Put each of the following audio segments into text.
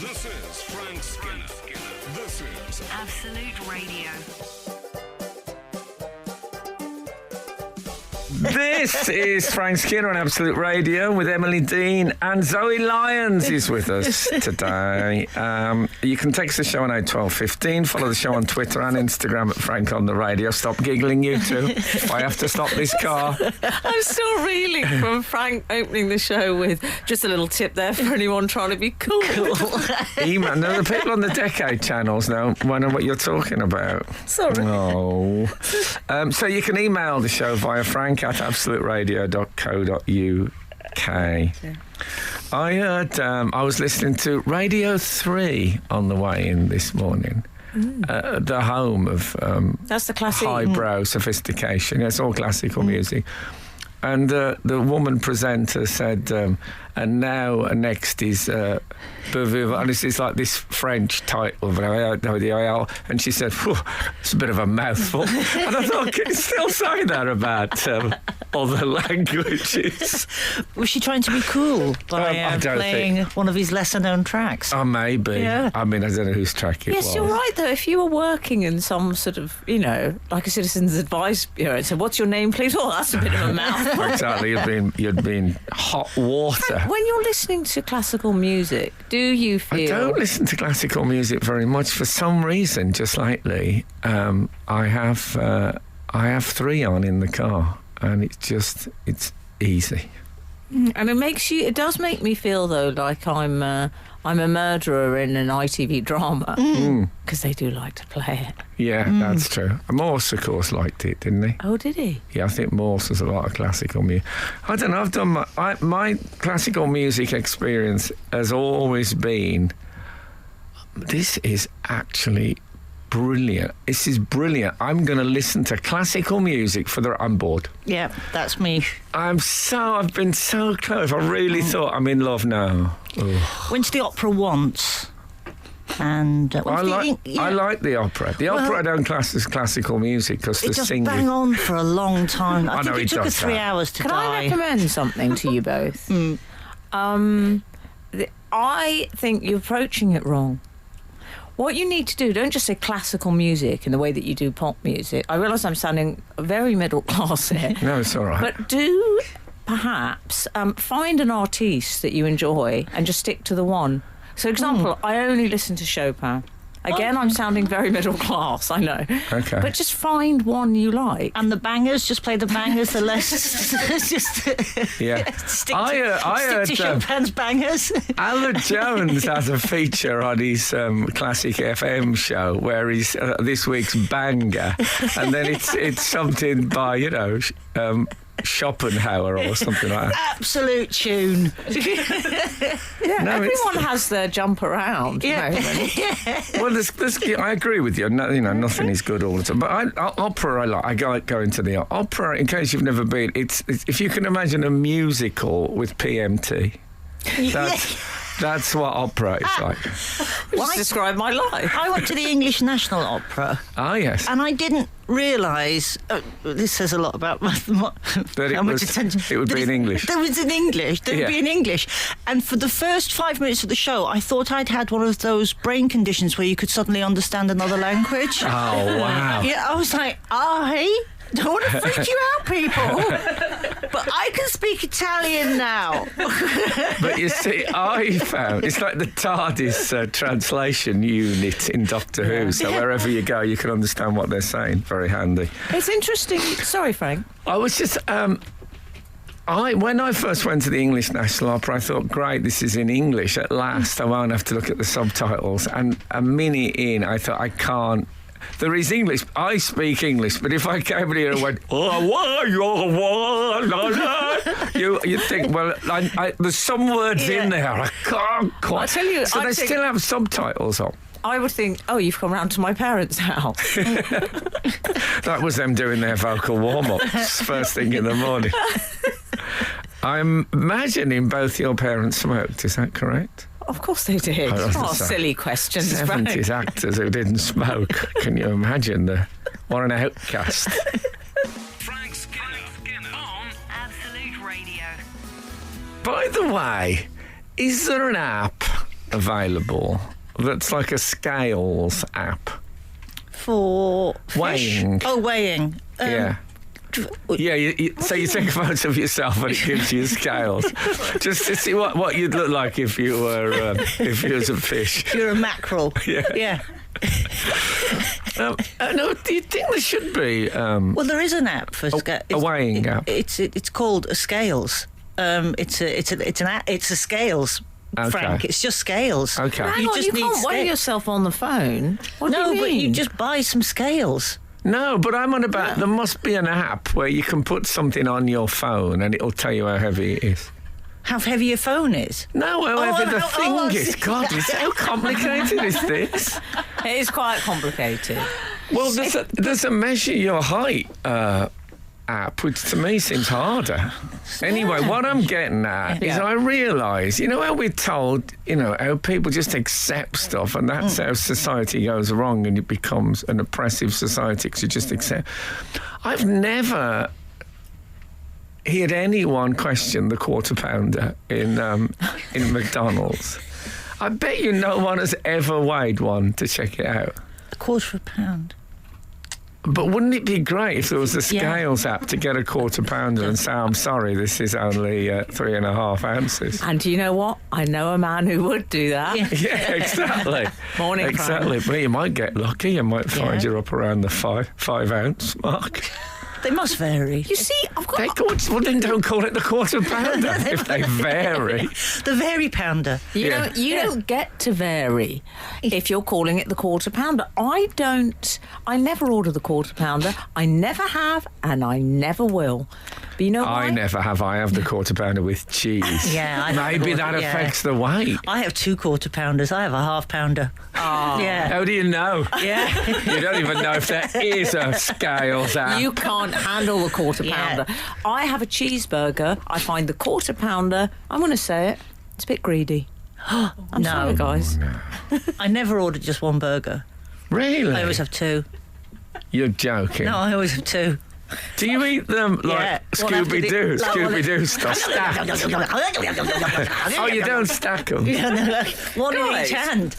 This is Frank Skinner. This is Absolute Radio. This is Frank Skinner on Absolute Radio with Emily Dean, and Zoe Lyons is with us today. You can text the show on 81215, follow the show on Twitter and Instagram at Frank on the Radio. Stop giggling, you two. I have to stop this car. I'm still reeling from Frank opening the show with just a little tip there for anyone trying to be cool. Email. No, the people on the Decade channels now know what you're talking about. Sorry. Oh. So you can email the show via Frank at absoluteradio.co.uk. I heard, I was listening to Radio 3 on the way in this morning. The home of That's the classic highbrow sophistication. It's all classical music. And the woman presenter said, and now next is, and it's like this French title, and she said, it's a bit of a mouthful. And I thought, can you still say that about other languages? Was she trying to be cool by I don't playing one of his lesser-known tracks? Oh, maybe. Yeah. I mean, I don't know whose track it was. Yes, you're right, though. If you were working in some sort of, like a citizen's advice bureau, and said, what's your name, please? Oh, that's a bit of a mouthful. Exactly. You'd been hot water. When you're listening to classical music, do you feel... I don't listen to classical music very much for some reason. Just lately, I have 3 on in the car, and it's easy. And it does make me feel, though, like I'm a murderer in an ITV drama, because they do like to play it. Yeah, that's true. Morse, of course, liked it, didn't he? Oh, did he? Yeah, I think Morse has a lot of classical music. I don't know, I've done my classical music experience has always been, this is actually brilliant. This is brilliant. I'm going to listen to classical music I'm bored. Yeah, that's me. I've been so close. I really thought I'm in love now. Went to the opera once. And I like the opera. The opera don't class as classical music because the singing. It just bang on for a long time. I think it took us 3 hours to die. Can I recommend something to you both? I think you're approaching it wrong. What you need to do, don't just say classical music in the way that you do pop music. I realise I'm sounding very middle class here. No, it's all right. But do perhaps find an artiste that you enjoy and just stick to the one. So, example, I only listen to Chopin. Again, I'm sounding very middle class, I know. Okay. But just find one you like. And the bangers, just play the bangers, the less... just yeah. stick I to Chopin's bangers. Alan Jones has a feature on his Classic FM show where he's this week's banger, and then it's something by, Schopenhauer or something like that. Absolute tune. Everyone has their jump around moment. Well, I agree with you. Nothing is good all the time. But opera, I like. I go into the opera. In case you've never been, it's if you can imagine a musical with PMT. That's what opera is like. Just describe my life. I went to the English National Opera. Ah, yes. And I didn't realise, this says a lot about how much attention... It would be in English. There was in English. There would be in English. And for the first 5 minutes of the show, I thought I'd had one of those brain conditions where you could suddenly understand another language. Oh, wow. Yeah, I was like, I don't want to freak you out, people. But I can speak Italian now. But you see, I found it's like the TARDIS translation unit in Doctor Who. So wherever you go, you can understand what they're saying. Very handy. It's interesting. Sorry, Frank. I was just... when I first went to the English National Opera, I thought, great, this is in English. At last, I won't have to look at the subtitles. And a minute in, I thought, I can't... There is English. I speak English, but if I came in here and went, you think, well, there's some words in there I can't quite. I'll tell you, so they still have subtitles on. I would think, you've come round to my parents' house. That was them doing their vocal warm-ups first thing in the morning. I'm imagining both your parents smoked, is that correct? Of course they did. Silly questions. 70s actors who didn't smoke. Can you imagine what an outcast? Frank Skinner on Absolute Radio. By the way, is there an app available that's like a scales app? For fish? Weighing. Oh, weighing. Yeah. Yeah, so you take a photo of yourself and it gives you scales, just to see what you'd look like if you were if you was a fish. You're a mackerel. Yeah. No, do you think there should be? Well, there is an app for a weighing app. It's called a scales. It's a scales. Okay. Frank, it's just scales. Okay. Hang on, you can't weigh yourself on the phone. What do you mean? But you just buy some scales. No, but I'm on about. There must be an app where you can put something on your phone and it'll tell you how heavy it is. How heavy your phone is? No, however the thing I is. see. God, how complicated is this? It is quite complicated. Well, there's a measure your height app, which to me seems harder. Anyway, what I'm getting at is I realise, you know how we're told, how people just accept stuff and that's how society goes wrong and it becomes an oppressive society because you just accept. I've never heard anyone question the quarter pounder in McDonald's. I bet you no one has ever weighed one to check it out. A quarter of a pound. But wouldn't it be great if there was a scales app to get a quarter pounder and say, I'm sorry, this is only 3.5 ounces? And you know what? I know a man who would do that. Yeah, exactly. Morning, exactly. Frank. But you might get lucky. You might find you're up around the 5 ounce mark. They must vary. You see, I've got... Well, then don't call it the quarter pounder if they vary. The vary pounder. You don't get to vary if you're calling it the quarter pounder. I never order the quarter pounder. I never have, and I never will. But you know why? I never have. I have the quarter pounder with cheese. Yeah, maybe that affects the weight. I have 2 quarter pounders. I have a half pounder. Oh. Yeah. How do you know? Yeah. You don't even know if there is a scales app. You can't handle the quarter pounder. I have a cheeseburger. I find the quarter pounder, I'm going to say it, it's a bit greedy. I'm sorry, guys. No. I never order just one burger. Really? I always have 2. You're joking. No, I always have 2. Do you eat them like Scooby-Doo? Scooby-Doo stuff stacked? Oh, you don't stack them? One in Guys, each hand.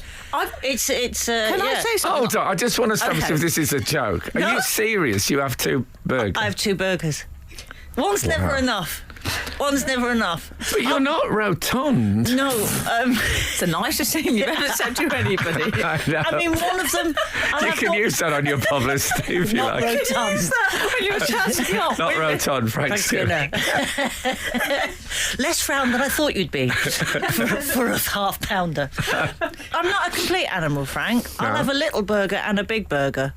It's Can I say something? Hold on, I just want to establish if this is a joke. Are you serious? You have 2 burgers? I have 2 burgers. One's never enough. One's never enough. But you're not rotund. No. It's the nicest thing you've ever said to anybody. I know. I mean, one of them... you can use that on your publicity if you Not like. rotund. When you were chatting off. Not rotund, Frank Skinner. Less round than I thought you'd be for a half pounder. I'm not a complete animal, Frank. I'll No. have a little burger and a big burger.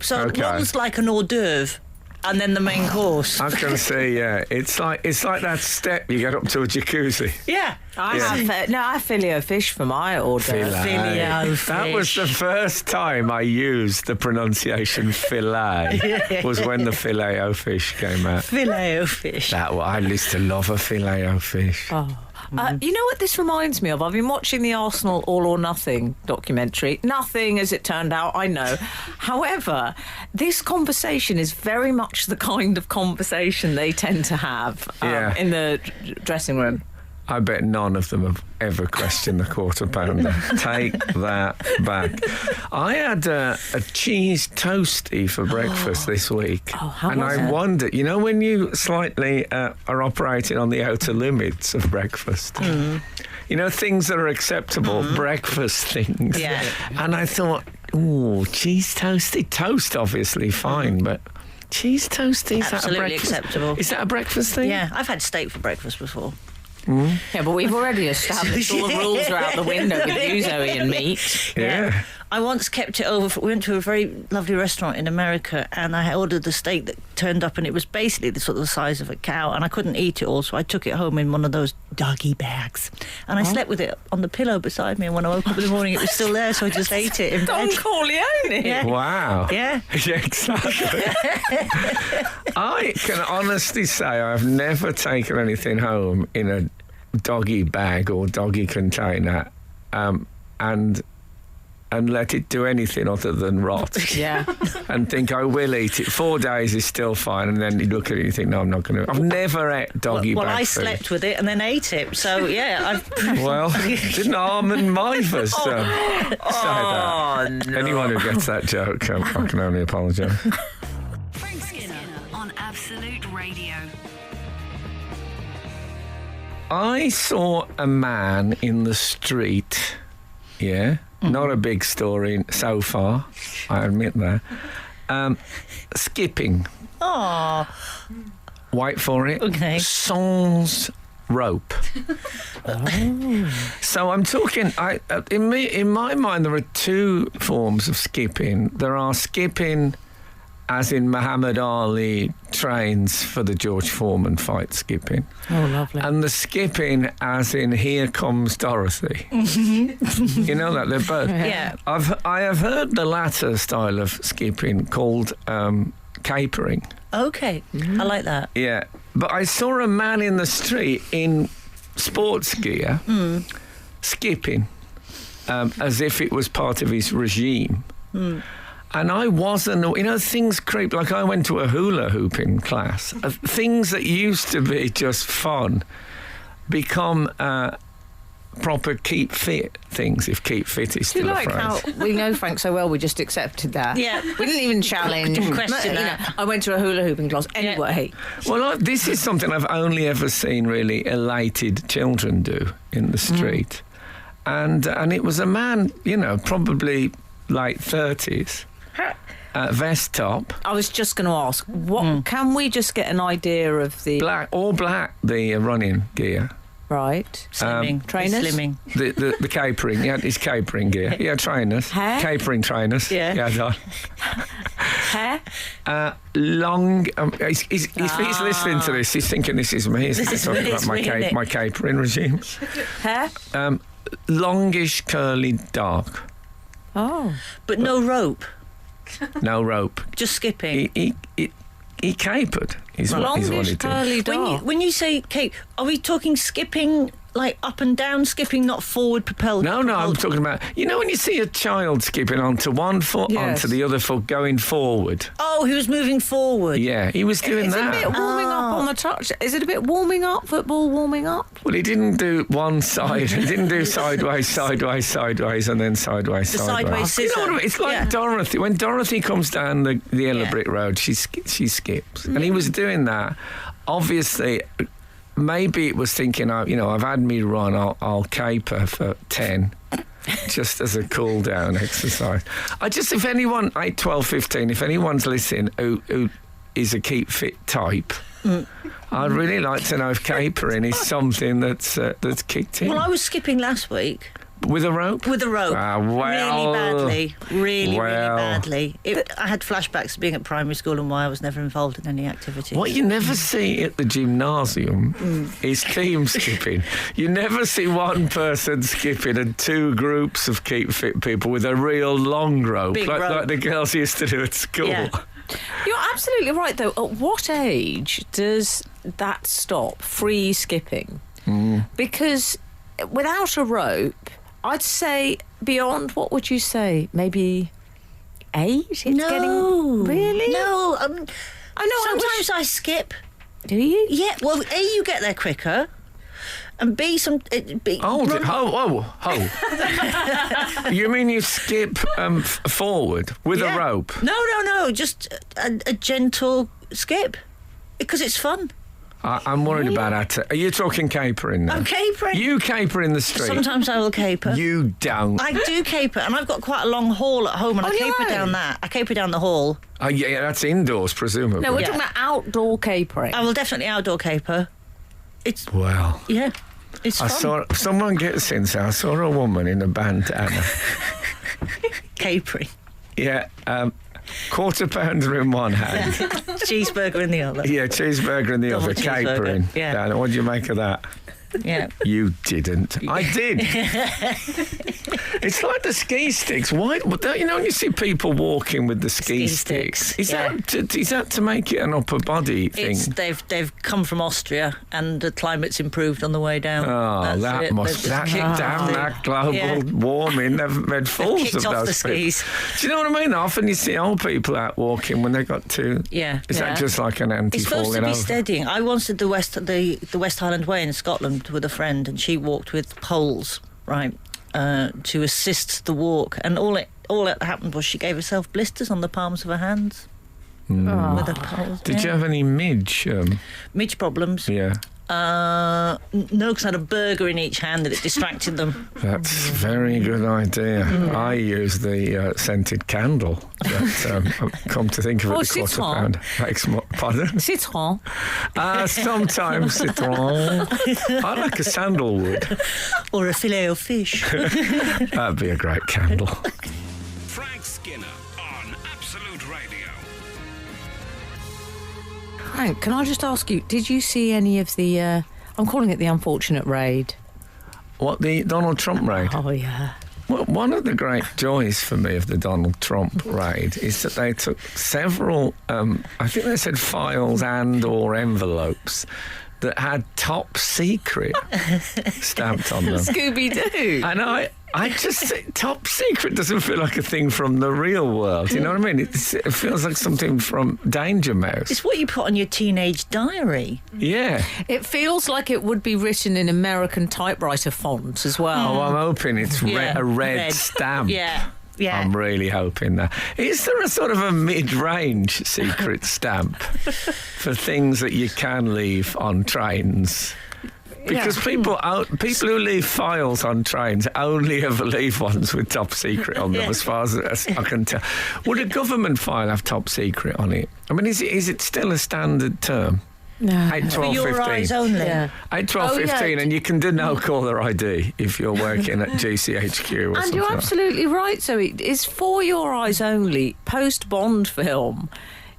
So Okay. one's like an hors d'oeuvre and then the main course. I can see, it's like that step you get up to a jacuzzi. Yeah. I have filet fish for my order. Filet-o That was the fish. first time I used the pronunciation filet. Was when the filet-o fish came out. Filet-o fish. I used to love a filet-o fish. Oh. You know what this reminds me of? I've been watching the Arsenal All or Nothing documentary. Nothing, as it turned out, I know. However, this conversation is very much the kind of conversation they tend to have in the dressing room. I bet none of them have ever questioned the quarter pounder. Take that back. I had a cheese toastie for breakfast this week. Oh, how and was I it? wondered, when you slightly are operating on the outer limits of breakfast, things that are acceptable, breakfast things. Yeah. And I thought, cheese toastie. Toast, obviously, fine, but cheese toastie, is that a Absolutely breakfast? acceptable. Is that a breakfast thing? Yeah, I've had steak for breakfast before. Yeah, but we've already established all the rules are out the window with you, Zoe, and meat. Yeah. I once kept it over. We went to a very lovely restaurant in America, and I ordered the steak that turned up, and it was basically the sort of the size of a cow, and I couldn't eat it all, so I took it home in one of those doggy bags, and I slept with it on the pillow beside me. And when I woke up in the morning, it was still there, so I just ate it in Don bed. Corleone. Yeah. Wow. Yeah. Yeah, exactly. I can honestly say I've never taken anything home in a doggy bag or doggy container, and and let it do anything other than rot. Yeah. And think, I will eat it. 4 days is still fine. And then you look at it and you think, no, I'm not going to. I've never ate doggy Well, bag I food. slept with it and then ate it. So, yeah, Well, didn't Armand Mivers say that? Oh, no. Anyone who gets that joke, I can only apologise. Frank Skinner on Absolute Radio. I saw a man in the street, not a big story so far, I admit that, skipping. Oh, Wait for it. Okay. Sans rope. So I'm talking, in my mind, there are two forms of skipping. There are skipping as in Muhammad Ali trains for the George Foreman fight skipping. Oh, lovely. And the skipping as in Here Comes Dorothy. You know that? They're both. yeah. I have heard the latter style of skipping called capering. Okay. I like that. Yeah. But I saw a man in the street in sports gear skipping as if it was part of his regime. And I wasn't, things creep. Like I went to a hula hooping class. Things that used to be just fun become proper keep fit things, if keep fit is Do you still a like phrase. how we know Frank so well, we just accepted that? Yeah. We didn't even challenge. Didn't question that. I went to a hula hooping class anyway. Well, this is something I've only ever seen really elated children do in the street. And it was a man, probably late 30s, vest top, I was just going to ask, what can we just get an idea of the black, the running gear. right Slimming. trainers? Slimming. The capering, his capering gear. Yeah, trainers. Hair? Capering trainers. Yeah. Don. Hair? Long. If he's listening to this, he's thinking this is me. He's talking about my capering regime. Hair? Longish, curly, dark. Oh. But no rope. No rope. Just skipping. He capered. Is what he Longish, did. curly, dark. When you say cape, are we talking skipping like up and down skipping, not forward propelled? No, I'm talking about, when you see a child skipping onto one foot, Yes. onto the other foot, going forward. Oh, he was moving forward. Yeah, he was doing Is it a that. bit warming up on the touch? Is it a bit warming up, football warming up? Well, he didn't do one side. He didn't do sideways, and then sideways, The sideways You know what I mean? It's like Yeah. Dorothy. When Dorothy comes down the yellow Yeah. brick road, she skips. And he was doing that. Obviously, maybe it was thinking, I've had me run, I'll caper for 10. Just as a cool down exercise. If anyone, 8, 12, 15, if anyone's listening who is a keep fit type, I'd really like to know if capering is something that's kicked in. Well, I was skipping last week With a rope? with a rope. Well, really well. badly. I had flashbacks to being at primary school and why I was never involved in any activity. What you never see at the gymnasium is team skipping. You never see one person skipping and two groups of keep fit people with a real long rope, Big like rope. the girls used to do at school. Yeah. You're absolutely right, though. At what age does that stop, free skipping? Because without a rope, I'd say beyond, what would you say? Maybe 8? It's getting... Really? No. I know. Sometimes I skip. Do you? Yeah. Well, A, you get there quicker. And B, Hold it. You mean you skip forward with a rope? No. Just a gentle skip. Because it's fun. I'm worried about that. Are you talking capering now? I'm capering. You caper in the street. Sometimes I will caper. You don't. I do caper, and I've got quite a long hall at home, and I caper no. down that. I caper down the hall. Oh, yeah, that's indoors, presumably. No, we're Yeah. talking about outdoor capering. I will definitely outdoor caper. Well, It's I fun. saw someone gets in. So I saw a woman in a bandana. Capering. Yeah, quarter pounder in one hand. Cheeseburger in the other. Yeah, cheeseburger in the Double other, cheeseburger, capering. yeah. What do you make of that? Yeah. You didn't. I did. It's like the ski sticks. Why? Don't you know when you see people walking with the ski sticks? Is that to make it an upper body thing? They've come from Austria, and the climate's improved on the way down. Oh, that global warming. They've made fools of those the people. skis. Do you know what I mean? Often you see old people out walking when they got to. Yeah. Is that just like an It's supposed to anti-falling be over? steadying. I once did the West Highland Way in Scotland with a friend, and she walked with poles, right, to assist the walk. And all that happened was she gave herself blisters on the palms of her hands with her poles. Did you have any midge? Midge problems? Yeah. No, because I had a burger in each hand and it distracted them. That's a very good idea. I use the scented candle. But, come to think of it, the quarter citron. pound makes more. Pardon? Citron. Sometimes citron. I like a sandalwood. Or a filet of fish. That'd be a great candle. Frank Skinner on Absolute Radio. Frank, can I just ask you, did you see any of the, I'm calling it the unfortunate raid? What, the Donald Trump raid? Oh, yeah. Well, one of the great joys for me of the Donald Trump raid is that they took several, I think they said files and or envelopes that had top secret stamped on them. Scooby-Doo. And I just top secret doesn't feel like a thing from the real world. You know what I mean? It feels like something from Danger Mouse. It's what you put on your teenage diary. Yeah. It feels like it would be written in American typewriter font as well. Oh, I'm hoping it's a red stamp. Yeah. Yeah. I'm really hoping that. Is there a sort of a mid-range secret stamp for things that you can leave on trains? Because people who leave files on trains only ever leave ones with top secret on them, as far as I can tell. Would a government file have top secret on it? I mean, is it still a standard term? No. 8, 12, For your 15. eyes only. Yeah. 8, 12, 15, and you can do no caller ID if you're working at GCHQ or something. And you're like that. absolutely right, so it is for your eyes only, post-Bond film.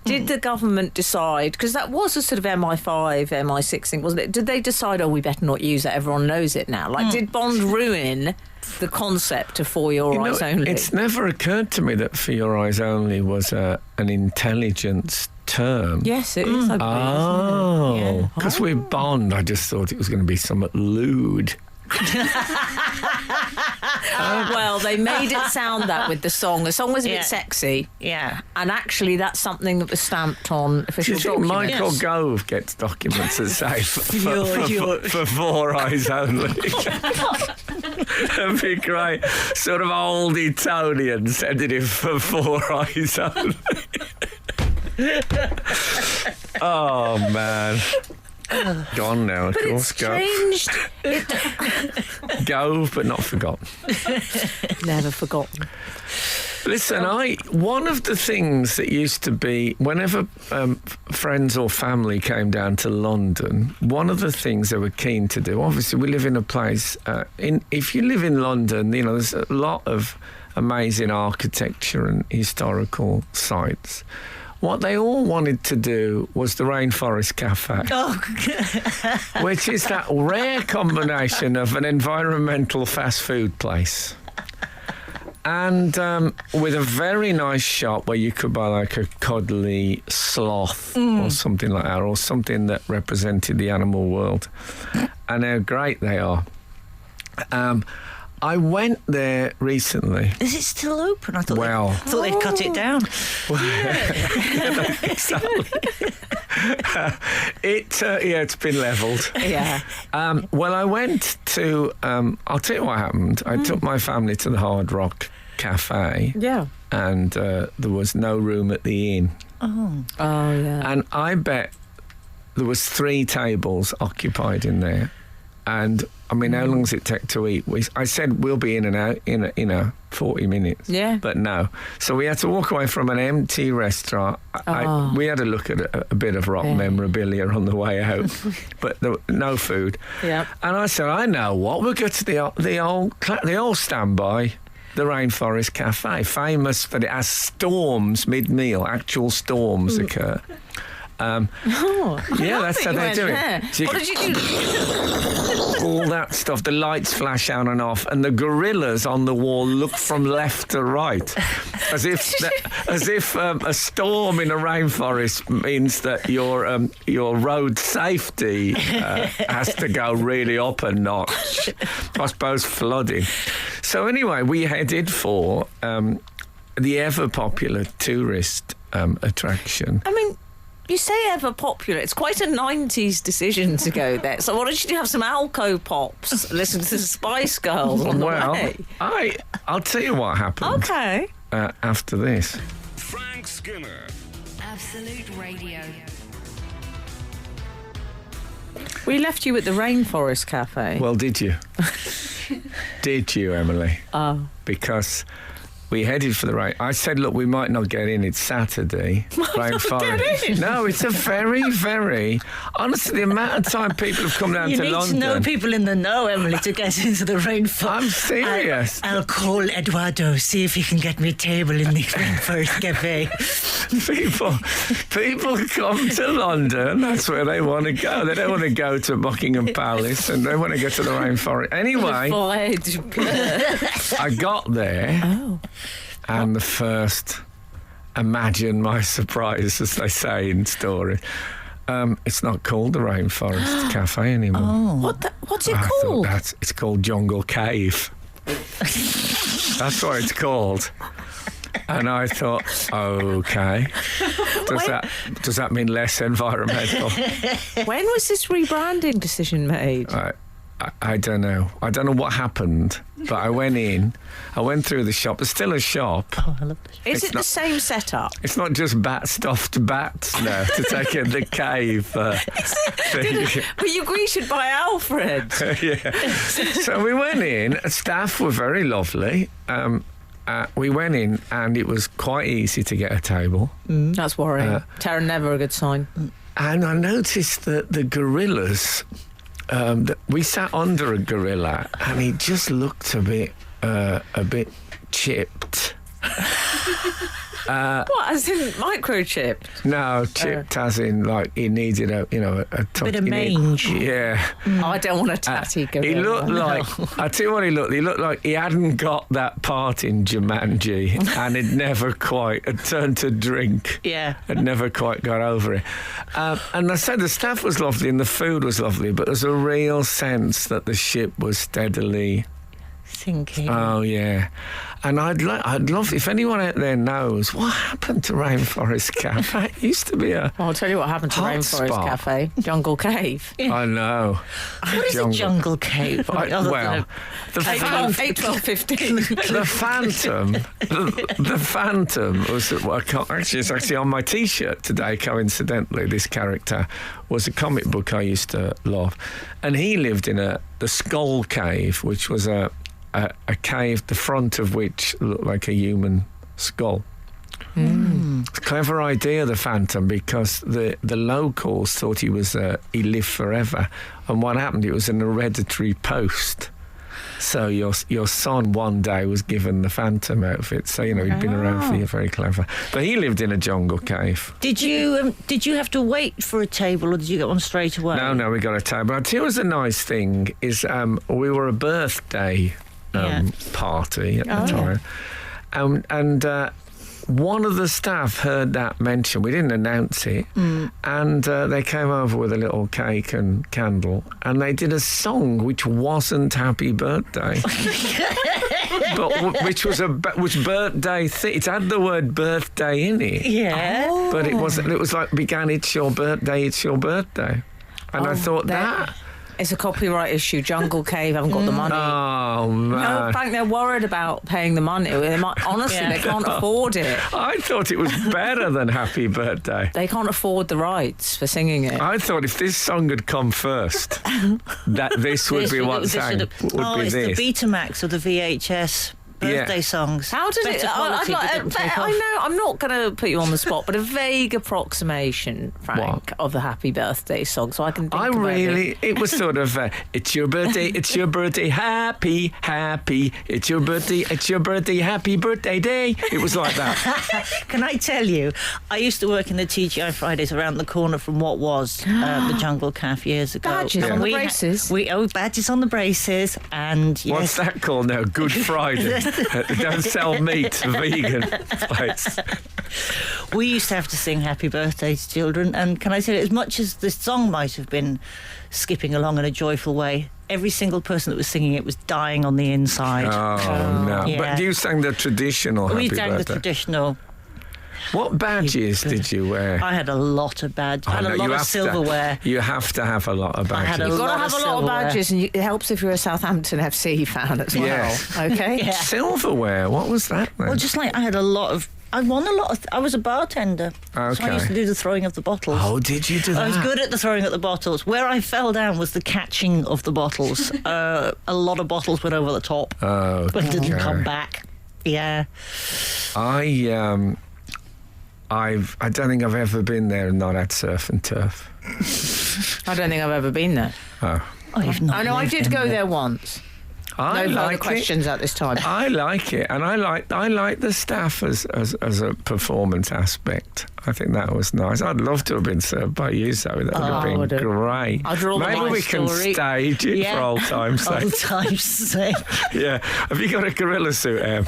Did the government decide, because that was a sort of MI5, MI6 thing, wasn't it? Did they decide, we better not use it, everyone knows it now? Like, did Bond ruin the concept of for your eyes only? It's never occurred to me that for your eyes only was an intelligence term. Yes, it is, I believe. Oh, because with Bond, I just thought it was going to be somewhat lewd. Well, they made it sound that with the song. The song was a bit sexy. Yeah. And actually, that's something that was stamped on Do official you think documents. Michael Yes. Gove gets documents that say You're- for four eyes only? That'd be great. Sort of old Etonian sending him for four eyes only. Oh, man. Gone now, of But course. it's changed. Gove, but not forgotten. Never forgotten. Listen, one of the things that used to be, whenever friends or family came down to London, one of the things they were keen to do, obviously we live in a place, if you live in London, you know, there's a lot of amazing architecture and historical sites. What they all wanted to do was the Rainforest Cafe, which is that rare combination of an environmental fast food place and with a very nice shop where you could buy like a cuddly sloth or something like that, or something that represented the animal world, and how great they are. I went there recently. Is it still open? I thought they'd cut it down. Exactly. It's been levelled. Yeah. Well, I went to. I'll tell you what happened. I took my family to the Hard Rock Cafe. Yeah. And there was no room at the inn. Oh, yeah. And I bet there was 3 tables occupied in there. And I mean, how long does it take to eat? I said we'll be in and out in 40 minutes. Yeah. But no. So we had to walk away from an empty restaurant. We had a look at a bit of rock memorabilia on the way out, but no food. Yeah. And I said, I know what, we'll go to the old standby, the Rainforest Cafe, famous that it has storms mid-meal, actual storms occur. Yeah, that's how they do it. So you What did you do? all that stuff. The lights flash on and off, and the gorillas on the wall look from left to right, as if a storm in a rainforest means that your road safety has to go really up a notch. I suppose flooding. So anyway, we headed for the ever popular tourist attraction. I mean, you say ever popular. It's quite a 90s decision to go there. So why don't you have some Alco Pops? Listen to the Spice Girls on the way. I'll tell you what happened. Okay. After this. Frank Skinner. Absolute Radio. We left you at the Rainforest Cafe. Well, did you? Did you, Emily? Oh. Because we headed for the rain. I said, look, we might not get in. It's Saturday. Rainforest. No, it's a very, very... Honestly, the amount of time people have come down You to need London... to know people in the know, Emily, to get into the rainforest. I'm serious. I'll call Eduardo, see if he can get me a table in the Rainforest Cafe. People come to London. That's where they want to go. They don't want to go to Buckingham Palace, and they want to go to the rainforest. Anyway, I got there, and the first, imagine my surprise, as they say in stories. It's not called the Rainforest Cafe anymore. What's it I called? thought it's called Jungle Cave. That's what it's called. And I thought, okay, does that mean less environmental? When was this rebranding decision made? I don't know. I don't know what happened, but I went in. I went through the shop. There's still a shop. Oh, I love this. Is it the same setup? It's not just stuffed bats now to take in the cave. Thing. Were you greeted by Alfred? Yeah. So we went in. Staff were very lovely. We went in, and it was quite easy to get a table. That's worrying. Tara, never a good sign. And I noticed that the gorillas... we sat under a gorilla, and he just looked a bit chipped. What, as in microchipped? No, chipped as in like he needed a Bit of mange. Yeah. Oh, I don't want a tatty gorilla. He looked like, I tell you what he looked like he hadn't got that part in Jumanji, and had turned to drink. Yeah. Had never quite got over it. And I said the staff was lovely and the food was lovely, but there's a real sense that the ship was steadily Sinking. Oh, yeah. And I'd love, if anyone out there knows, what happened to Rainforest Cafe? It used to be a I'll tell you what happened to hot Rainforest spot. Cafe. Jungle Cave. I know. What is a jungle cave? The 8, 12, 15. The Phantom. The Phantom was it's actually on my T-shirt today. Coincidentally, this character was a comic book I used to love, and he lived in the Skull Cave, which was a cave, the front of which looked like a human skull. It's a clever idea, the Phantom, because the locals thought he lived forever, and what happened? It was an hereditary post. So your son one day was given the Phantom outfit. So he'd been around for you. Very clever. But he lived in a jungle cave. Did you have to wait for a table, or did you get one straight away? No, we got a table. I'll tell you what's a nice thing is we were a birthday party at the time, and one of the staff heard that mention. We didn't announce it, and they came over with a little cake and candle, and they did a song which wasn't Happy Birthday, but which was birthday. It had the word birthday in it. Yeah. But it wasn't. It was like began. It's your birthday. It's your birthday, and I thought that. It's a copyright issue. Jungle Cave haven't got the money. Oh, man. No, in fact, they're worried about paying the money. Honestly, they can't afford it. I thought it was better than Happy Birthday. They can't afford the rights for singing it. I thought if this song had come first, that this would be what sang. Would be it's this. the Betamax or the VHS birthday songs. How does Better it? quality, but didn't take off. I know. I'm not going to put you on the spot, but a vague approximation, Frank, of the Happy Birthday song, so I can. Think about it was sort of, it's your birthday, happy, it's your birthday, happy birthday day. It was like that. Can I tell you, I used to work in the TGI Fridays around the corner from what was the Jungle Cafe years ago. Badges on the braces. Badges on the braces, and yes. What's that called now? Good Friday. Don't sell meat, vegan place. We used to have to sing Happy Birthday to children, and can I tell you, as much as the song might have been skipping along in a joyful way, every single person that was singing it was dying on the inside. Oh, no. Yeah. But you sang the traditional We Happy sang Birthday. the traditional. What badges did you wear? I had a lot of badges. I had no, a you lot of have silverware. You have to have a lot of I had badges. You've got lot to have of a lot of silverware. badges, and it helps if you're a Southampton FC fan as well. Yes. Okay. Yeah. Silverware, what was that then? Well, just like I won a lot of. I was a bartender, so I Okay. used to do the throwing of the bottles. Oh, did you do that? I was good at the throwing of the bottles. Where I fell down was the catching of the bottles. A lot of bottles went over the top, Oh, but didn't okay. come back. Yeah. I don't think I've ever been there and not had surf and turf. I don't think I've ever been there. Oh, Oh, you've not Oh no, I lived did in go the- there once. I No further like it. questions at this time. I like it, and I like the staff as a performance aspect. I think that was nice. I'd love to have been served by you, Zoe. That would have been would it? great. I'd roll Maybe my we can story. stage it for old time's sake. Old time's sake. Yeah. Have you got a gorilla suit, Em?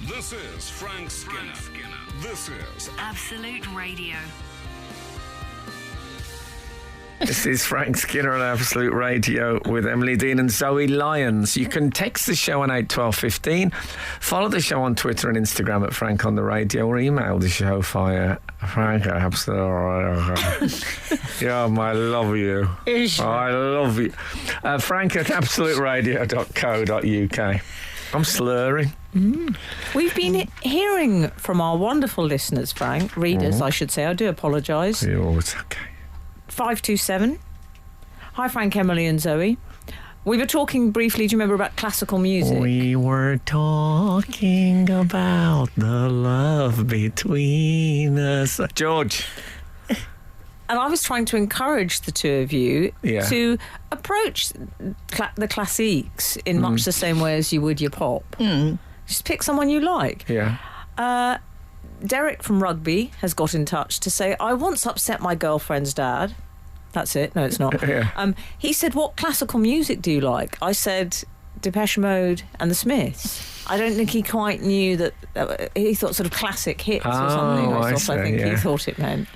This is Frank Skinner. This is Absolute Radio. This is Frank Skinner on Absolute Radio with Emily Dean and Zoe Lyons. You can text the show on 81215, follow the show on Twitter and Instagram at Frank on the Radio, or email the show via Frank at Absolute Radio. Yeah, I love you. I love you. Frank at absoluteradio.co.uk. I'm slurring. We've been hearing from our wonderful listeners, Frank, readers, I should say. I do apologise. Oh, it's okay. 527. Hi, Frank, Emily, and Zoe. We were talking briefly, do you remember, about classical music? We were talking about the love between us. George. And I was trying to encourage the two of you Yeah. to approach the classiques in much the same way as you would your pop. Just pick someone you like. Yeah. Derek from Rugby has got in touch to say, I once upset my girlfriend's dad. That's it. No, it's not. Yeah. He said, what classical music do you like? I said, Depeche Mode and the Smiths. I don't think he quite knew that. He thought sort of classic hits or something. Oh, I I see, think he yeah. thought it meant.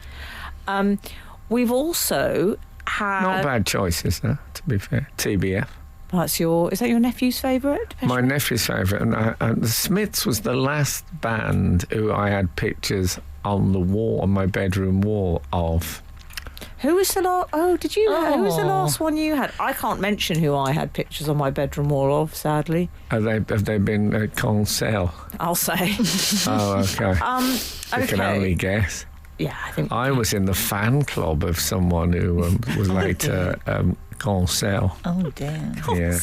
We've also had... Not bad choices, though, to be fair. TBF. Is that your nephew's favourite? Depeche My Mode? nephew's favourite. And the Smiths was the last band who I had pictures on the wall, on my bedroom wall of. Who was the last? Oh, did you? Who was the Oh. last one you had? I can't mention who I had pictures on my bedroom wall of. Sadly, Have they been Concel? I'll say. Oh, okay. You can okay. only guess. Yeah, I think. I was in the fan club of someone who was later Concel. Oh, damn. Yeah.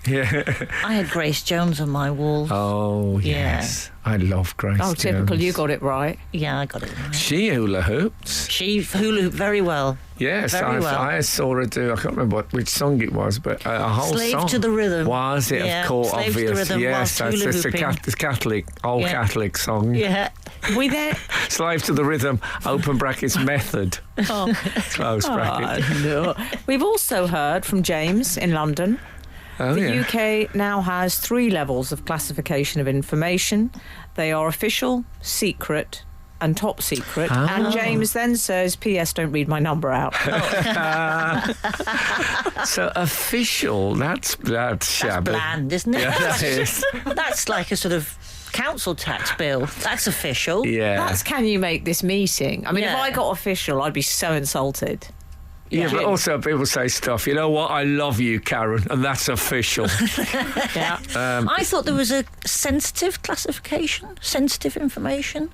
Yeah. I had Grace Jones on my wall. Oh, Yeah. yes. I love Grace Oh, typical. Jones. You got it right. Yeah, I got it right. She hula hoops. She hula hooped very well. Yes, Very well. I saw her do. I can't remember which song it was, but a whole Slave song. to the Rhythm. Was it? Yeah, Of course, Slave to the obvious. Rhythm Yes, whilst that's hula it's a hooping. Catholic, old Yeah. Catholic song. Yeah. We there? Slave to the Rhythm. Open brackets method. Oh, Close bracket. no. We've also heard from James in London. Oh The yeah. UK now has 3 levels of classification of information. They are official, secret, and top secret. Oh. And James then says, P.S. Don't read my number out. So official. That's shabby. Bland, isn't it? Yeah, that is. That's like a sort of council tax bill. That's official. Yeah. That's can you make this meeting? I mean, if Yeah. I got official, I'd be so insulted. Yeah, but also people say stuff. You know what? I love you, Karen, and that's official. Yeah. I thought there was a sensitive classification, sensitive information.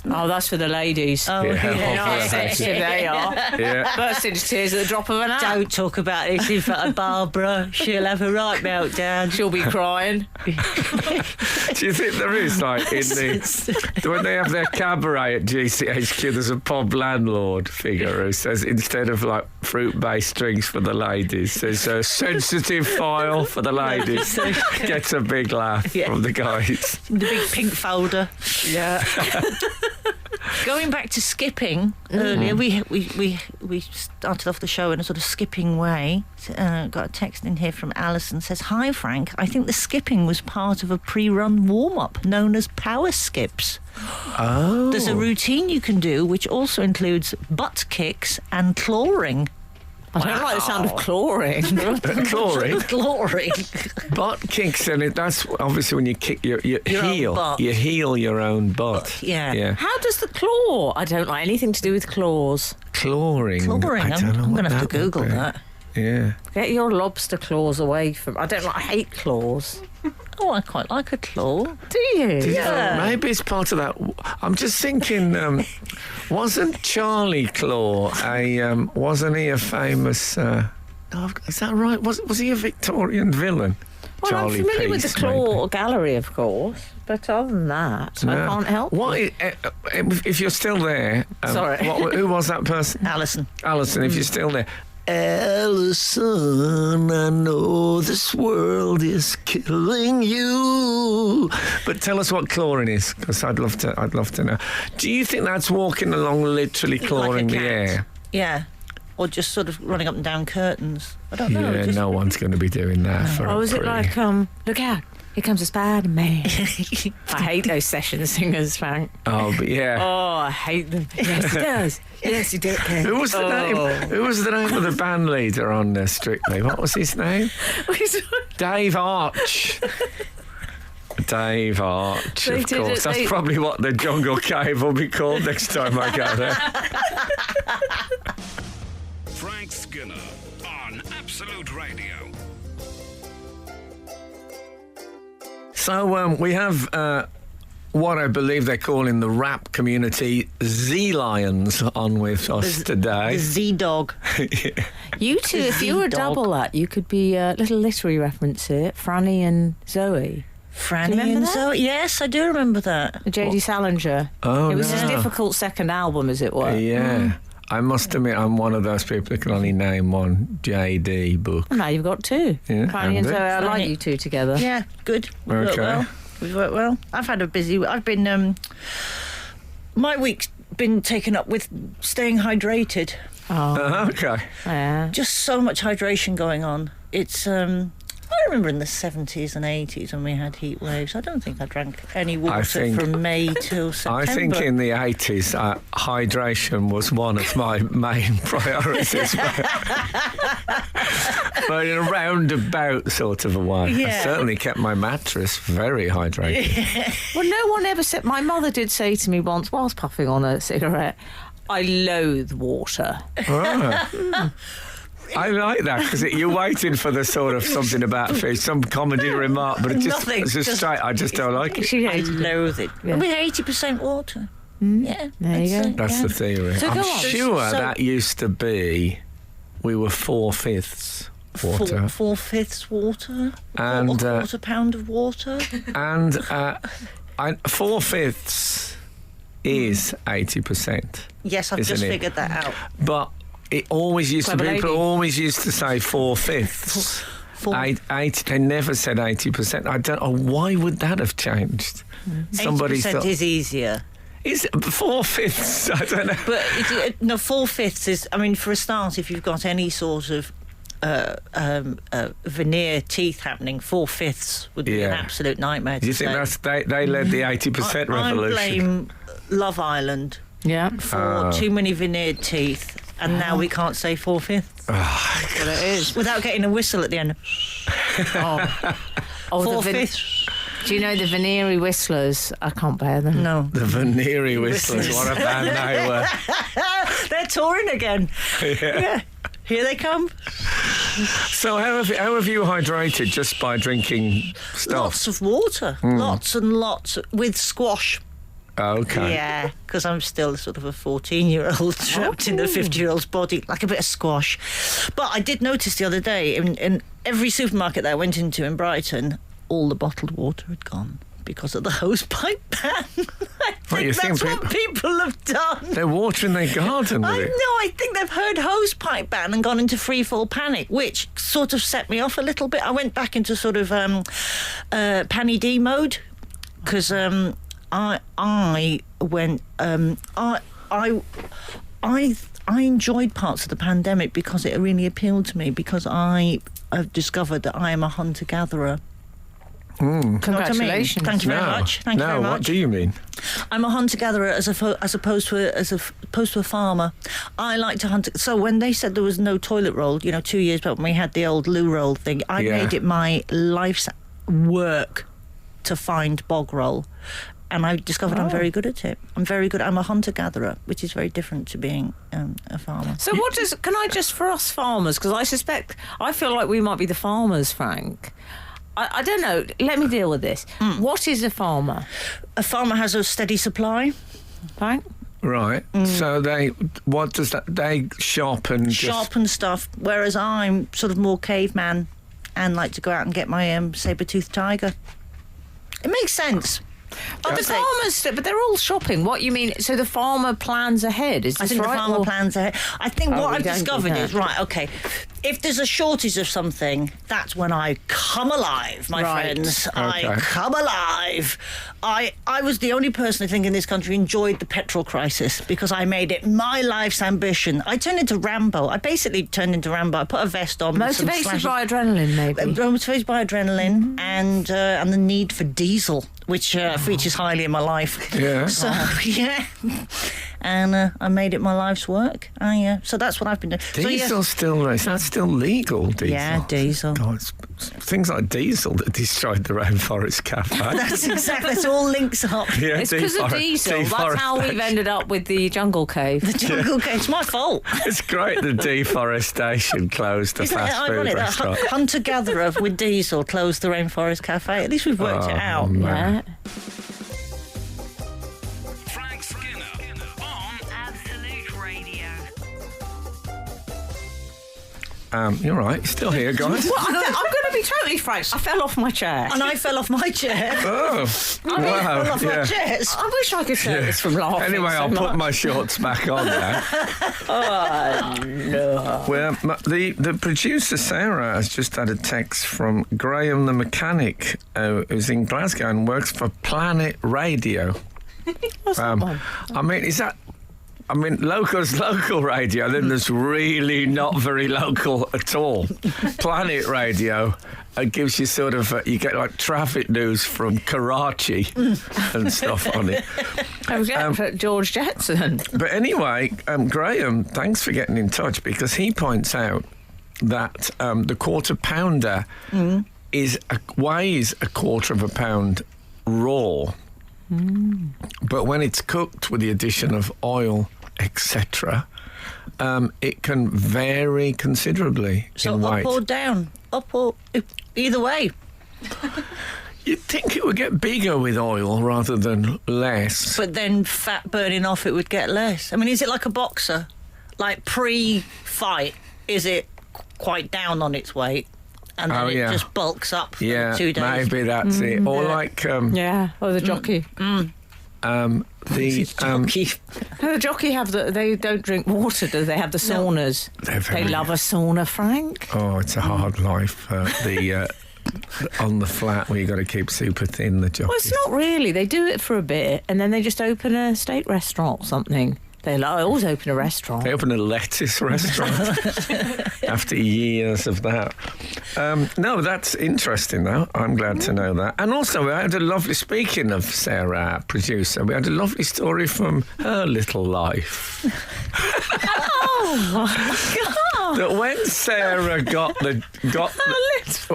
Oh, that's for the ladies. Oh, Yeah. You know how Yeah. sensitive they are. Yeah. Burst into tears at the drop of an hat. Don't talk about this in front of Barbara. She'll have a right meltdown. She'll be crying. Do you think there is, like, in the... when they have their cabaret at GCHQ, there's a pub landlord figure who says, instead of, like, fruit-based drinks for the ladies, there's a sensitive file for the ladies. Gets a big laugh from the guys. The big pink folder. Yeah. Going back to skipping earlier, we started off the show in a sort of skipping way. Got a text in here from Alison, says, "Hi Frank, I think the skipping was part of a pre-run warm-up known as power skips. Oh. There's a routine you can do which also includes butt kicks and clawing." I don't like the sound of clawing. Chlorine. Clawing. Butt kicks, and that's obviously when you kick your Your own heel. butt. You heel your own butt. Yeah. Yeah. How does the claw? I don't like anything to do with claws. Clawing. Clawing. I don't know I'm what going to have to that would Google be. that. Yeah. Get your lobster claws away from... I hate claws. Oh, I quite like a claw. Do you? Yeah. Maybe it's part of that. I'm just thinking, wasn't Charlie Claw wasn't he a famous... is that right? Was he a Victorian villain? Well, Charlie I'm familiar with the Peace, Claw Gallery, of course, but other than that, I No. can't help. What if you're still there? Sorry. Who was that person? Alison. Alison, if you're still there. Alison, I know this world is killing you. But tell us what clawing is, because I'd love to know. Do you think that's walking along, literally clawing Like a the cat. air? Yeah. Or just sort of running up and down curtains. I don't know. Yeah, just... no one's going to be doing that for Oh, a is it pre. like, look out, here comes a Spider-Man. I hate those session singers, Frank. Oh, but yeah. Oh, I hate them. Yes, he does. Yes, he does. Who was the name? Who was the name of the band leader on Strictly? What was his name? Dave Arch. Dave Arch, They of did course. it, That's they- probably what the Jungle Cave will be called next time I go there. Frank Skinner on Absolute Radio. So we have what I believe they're calling the rap community Zoe Lyons on with us today. The Z-Dog. You two, if you were a Z-Dog. double that, you could be a little literary reference here. Franny and Zoe. Franny remember and that? Zoe. Yes, I do remember that. The J.D. Salinger. Oh, It was his no. difficult second album, as it were. Yeah. I must admit, I'm one of those people who can only name one JD book. Well, now you've got two. Yeah, Franny and Andy. Zoe. I like Franny. you two together. Yeah, good. We work Okay. well. We've worked well. I've had a busy... I've been... my week's been taken up with staying hydrated. Oh, Okay. yeah. Just so much hydration going on. It's... I remember in the 70s and 80s when we had heat waves. I don't think I drank any water think- from May till September. I think in the 80s, hydration was one of my main priorities. But in a roundabout sort of a way. I Yeah. certainly kept my mattress very hydrated. Well, no one ever said... My mother did say to me once, whilst puffing on a cigarette, I loathe water. Ah. I like that because you're waiting for the sort of something about fish, some comedy remark, but it's Nothing, just just- straight. I just don't like it. She I hated it. loathe it. Yeah. We're 80% water. Yeah. There you I'd go. say, That's yeah. the theory. So I'm go on. sure So- that used to be we were 4/5 water. 4/5 water. And, a quarter pound of water. And 4/5 is 80%. Yes, I've Isn't just it? figured that out. But it always used Clever to people lady. always used to say 4/5. They never said 80%. I don't know why would that have changed. Somebody 80% thought is easier. is 4/5. I don't know. But no, 4/5 is. I mean, for a start, if you've got any sort of veneer teeth happening, 4/5 would be an Yeah. absolute nightmare. Do you to think say. they led the 80% I revolution? blame Love Island Yeah. for too many veneered teeth, and now we can't say 4/5 What it is. without getting a whistle at the end. Oh, the 4/5. do you know the Veneery Whistlers? I can't bear them. No, The Veneery Whistlers, Whistlers. what a band they were. they're touring again. Yeah. Here they come. So how have you hydrated just by drinking stuff? Lots of water. Lots and lots with squash. Okay. Yeah, because I'm still sort of a 14-year-old trapped in a 50-year-old's body, like a bit of squash. But I did notice the other day, in every supermarket that I went into in Brighton, all the bottled water had gone because of the hose pipe ban. I think that's what people have done. They're watering their garden with I it. know, I think they've heard hose pipe ban and gone into free fall panic, which sort of set me off a little bit. I went back into sort of Panny D mode because I enjoyed parts of the pandemic because it really appealed to me, because I've discovered that I am a hunter-gatherer. Congratulations. Thank you very much. Thank you very much. What do you mean? I'm a hunter-gatherer as opposed to a farmer. I like to hunt. So when they said there was no toilet roll, 2 years back when we had the old loo roll thing, I made it my life's work to find bog roll. And I discovered I'm very good at it. I'm very good. I'm a hunter-gatherer, which is very different to being a farmer. So can I just, for us farmers, because I feel like we might be the farmers, Frank. I don't know. Let me deal with this. What is a farmer? A farmer has a steady supply. Frank? Right. So they shop and shop and stuff, whereas I'm sort of more caveman and like to go out and get my saber-toothed tiger. It makes sense. But the farmers, but they're all shopping. What you mean? So the farmer plans ahead? Is this I think right? the farmer plans ahead. I think what I've don't do discovered that. is, right, okay, if there's a shortage of something, that's when I come alive, my friends. I Okay. come alive. I was the only person I think in this country enjoyed the petrol crisis because I made it my life's ambition. I turned into Rambo. I basically turned into Rambo. I put a vest on. with some Motivated slashes. by adrenaline, maybe. Motivated by adrenaline and the need for diesel, which features highly in my life. Yeah. So, yeah. And I made it my life's work. So that's what I've been doing. Diesel is that still legal, diesel? Yeah, diesel. God, it's things like diesel that destroyed the Rainforest Cafe. That's all links up. Yeah, It's because of diesel. That's how we've ended up with the jungle cave. The jungle cave. It's my fault. It's great the deforestation closed the Isn't it fast food ironic that restaurant. hunter-gatherer with diesel closed the Rainforest Cafe? At least we've worked it out. man. Yeah. Frank Skinner on Absolute Radio. You're right. You're still here, guys. Well, I'm going to be totally frank. I fell off my chair. And I fell off my chair. Oh, I wow. fell off my chairs. I wish I could say this from laughing. Anyway, so I'll put much. my shorts back on now. No. Well, the producer Sarah has just had a text from Graham the mechanic, who's in Glasgow and works for Planet Radio. What's that one? I mean, is that? I mean, local's local radio, then there's really not very local at all. Planet Radio gives you sort of, you get like traffic news from Karachi and stuff on it. George Jetson. But anyway, Graham, thanks for getting in touch, because he points out that the quarter pounder weighs a quarter of a pound raw. But when it's cooked with the addition of oil, etc., it can vary considerably So in weight. up or down? Up or... Either way. You'd think it would get bigger with oil rather than less. But then fat burning off, it would get less. I mean, is it like a boxer? Like pre-fight, is it quite down on its weight? And then it just bulks up for 2 days. Maybe that's it. Or like Yeah, or the jockey. the The jockey they don't drink water, do they? Have the saunas. They love a sauna, Frank. oh, it's a hard life. On the flat where you got to keep super thin. The jockeys. Well, it's not really. They do it for a bit, and then they just open a steak restaurant or something. They always open a restaurant. They open a lettuce restaurant after years of that. No, that's interesting, though. I'm glad to know that. And also, we had a lovely, speaking of Sarah, our producer, we had a lovely story from her little life. Oh, my God. That when Sarah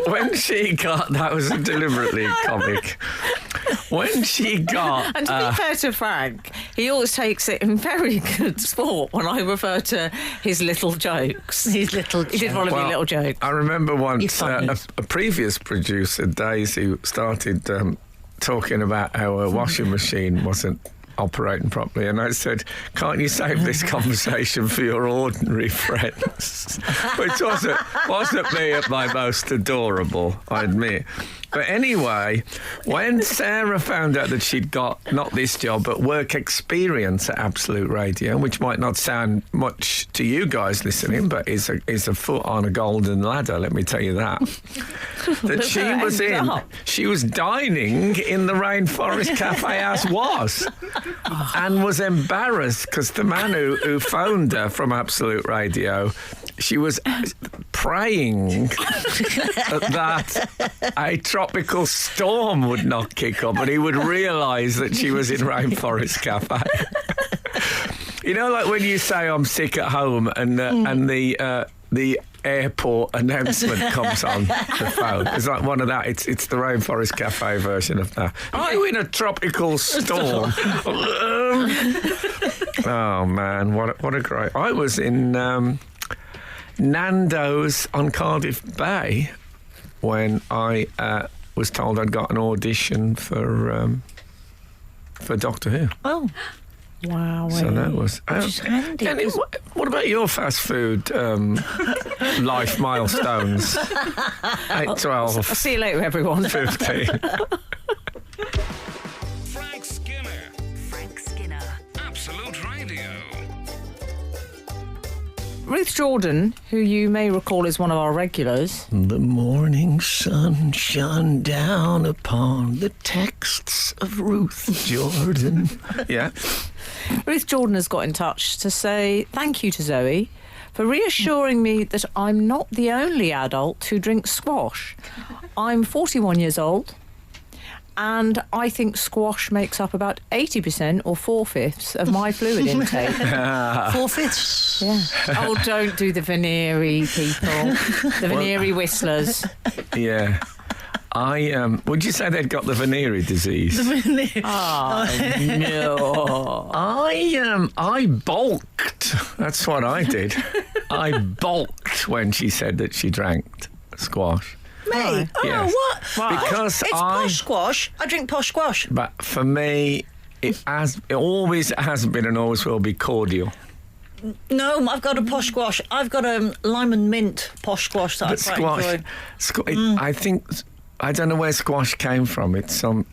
when she got, that was deliberately comic. When she got... And to be fair to Frank, he always takes it in very good sport when I refer to his little jokes. His little He did one of your little jokes. I remember once funny. a previous producer, Daisy, started talking about how a washing machine wasn't operating properly. And I said, can't you save this conversation for your ordinary friends? Which wasn't me at my most adorable, I admit. But anyway, when Sarah found out that she'd got not this job but work experience at Absolute Radio, which might not sound much to you guys listening, but is a foot on a golden ladder, let me tell you that. That she was dining in the Rainforest Cafe as was, and was embarrassed because the man who phoned her from Absolute Radio, she was praying that a tropical storm would not kick up and he would realise that she was in Rainforest Cafe. You know, like when you say I'm sick at home and the airport announcement comes on the phone. It's like one of that. It's the Rainforest Cafe version of that. Are you in a tropical storm? Oh man, what a great! I was in Nando's on Cardiff Bay when I was told I'd got an audition for Doctor Who. Oh. Wow. So that was... Which is handy. Kenny, what about your fast food life milestones? 8, 12... I'll see you later, everyone. 15. Frank Skinner. Frank Skinner. Absolute Radio. Ruth Jordan, who you may recall is one of our regulars. The morning sun shone down upon the texts of Ruth Jordan. Yeah. Ruth Jordan has got in touch to say thank you to Zoe for reassuring me that I'm not the only adult who drinks squash. I'm 41 years old, and I think squash makes up about 80% or 4/5 of my fluid intake. 4/5? Yeah. Oh, don't do the veneery people. The veneery whistlers. Yeah. Would you say they'd got the venereal disease? Oh, no. I balked. That's what I did. I balked when she said that she drank squash. Me? Oh, Yes. what? Why? Because It's posh squash. I drink posh squash. But for me, it always has been and always will be cordial. No, I've got a posh squash. I've got a lime and mint posh squash that But I quite enjoy. I think I don't know where squash came from. It's some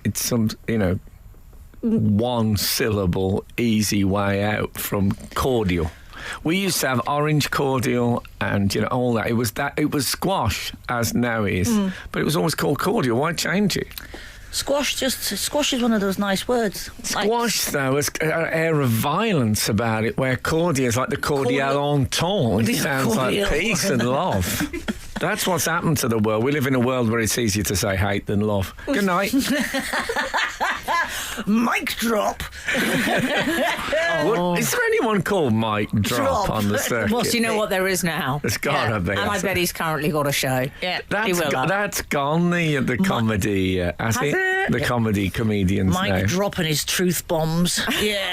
one syllable easy way out from cordial. We used to have orange cordial and all that. It was squash as now is, but it was always called cordial. Why change it? Squash is one of those nice words. Squash, though, has an air of violence about it, where cordial is like the cordial entente. It sounds like peace and love. That's what's happened to the world. We live in a world where it's easier to say hate than love. Good night. Mic drop. Is there anyone called Mike Drop on the circuit? Well, do you know what there is now? There's gotta be. And I bet he's currently got a show. Yeah. That's gone, the comedy, has it? The comedy comedians Mike now. dropping his truth bombs. Yeah.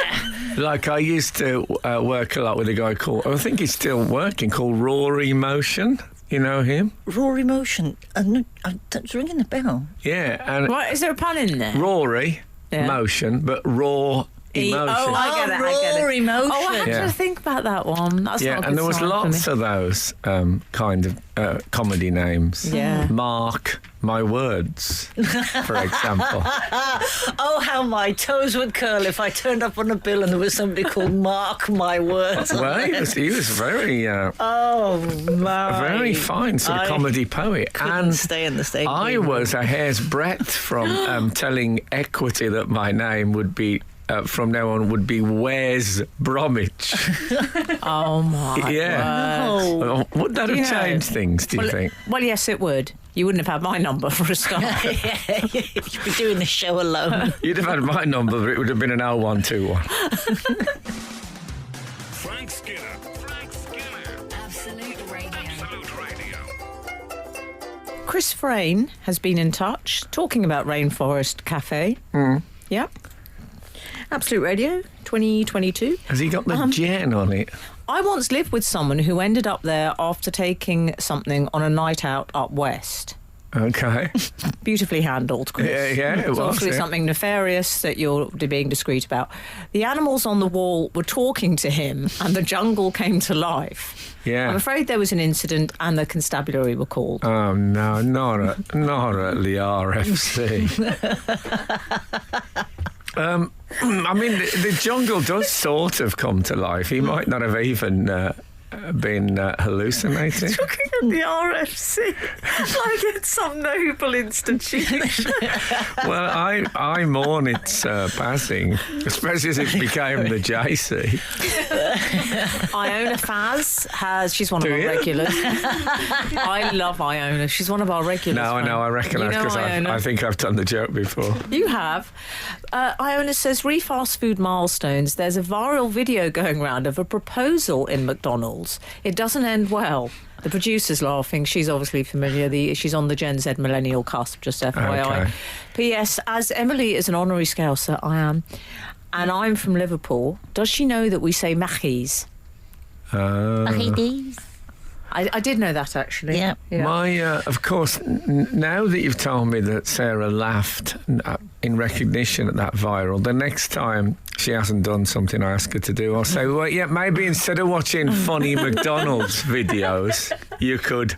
Like I used to work a lot with a guy called, I think he's still working, called Rory Motion. You know him? Rory Motion. It's ringing the bell. Yeah. And What, is there a pun in there? Rory Motion, but raw emotion. Oh, I get it. Rory Motion. Oh, I had Yeah. to think about that one. That's not a and good there was sign for lots me. of those kind of comedy names. Yeah. Mark My Words, for example. Oh, how my toes would curl if I turned up on a bill and there was somebody called Mark My Words. Well, he was very, Oh, my. very fine sort of comedy poet. Couldn't And stay in the same I room. was a hair's breadth from telling Equity that my name would be, from now on, would be Wes Bromwich. Oh, my Yeah. word. Oh. Would that have You know, changed things, do you think? Well, yes, it would. You wouldn't have had my number for a start. You'd be doing the show alone. You'd have had my number, but it would have been an 0121. Frank Skinner. Frank Skinner. Absolute Radio. Absolute Radio. Chris Frayne has been in touch talking about Rainforest Cafe. Yep. Absolute Radio 2022. Has he got the gen on it? I once lived with someone who ended up there after taking something on a night out up west. Okay. Beautifully handled, Chris. Yeah, it It's was. obviously Yeah. something nefarious that you're being discreet about. The animals on the wall were talking to him and the jungle came to life. Yeah. I'm afraid there was an incident and the constabulary were called. Oh no, not at the RFC. I mean, the jungle does sort of come to life. He might not have even been hallucinating. Looking at the RFC like it's some noble institution. Well, I mourn its passing, especially as it became the JC. Iona Faz she's one of Do our you? regulars. I love Iona. She's one of our regulars. No, I know, I recognise You know because Iona. I think I've done the joke before. You have. Iona says, fast food milestones. There's a viral video going round of a proposal in McDonald's. It doesn't end well. The producer's laughing. She's obviously familiar. She's on the Gen Z millennial cusp, just FYI. Okay. P.S. As Emily is an honorary Scouser, I am, and I'm from Liverpool, does she know that we say machis? I did know that, actually. Yeah. My, of course, now that you've told me that Sarah laughed in recognition at that viral, the next time she hasn't done something I ask her to do, I'll say, well, yeah, maybe instead of watching funny McDonald's videos, you could ...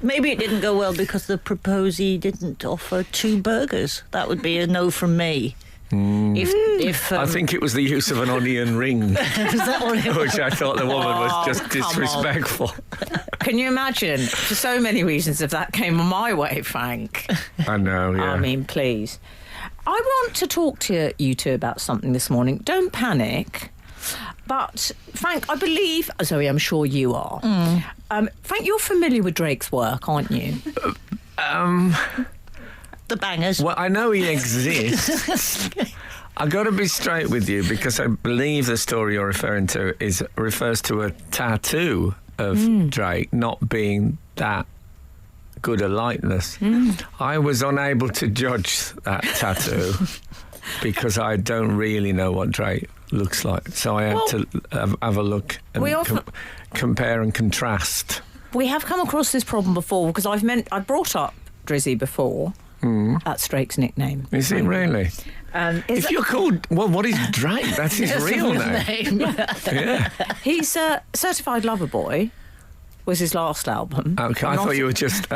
Maybe it didn't go well because the proposee didn't offer 2 burgers. That would be a no from me. If I think it was the use of an onion ring, was that what it was? which I thought the woman was just come disrespectful. Can you imagine, for so many reasons, if that came my way, Frank? I know, yeah. I mean, please. I want to talk to you two about something this morning. Don't panic. But, Frank, I believe... Zoe, I'm sure you are. Frank, you're familiar with Drake's work, aren't you? The bangers. Well, I know he exists. I've got to be straight with you because I believe the story you're referring to refers to a tattoo of Drake not being that good a likeness. I was unable to judge that tattoo because I don't really know what Drake looks like. So I had to have a look and compare and contrast. We have come across this problem before because I brought up Drizzy before. That's Drake's nickname. Is it really? If you're called... Well, what is Drake? That's his real name. Yeah. He's a Certified Lover Boy. Was his last album. Okay, I thought you were just...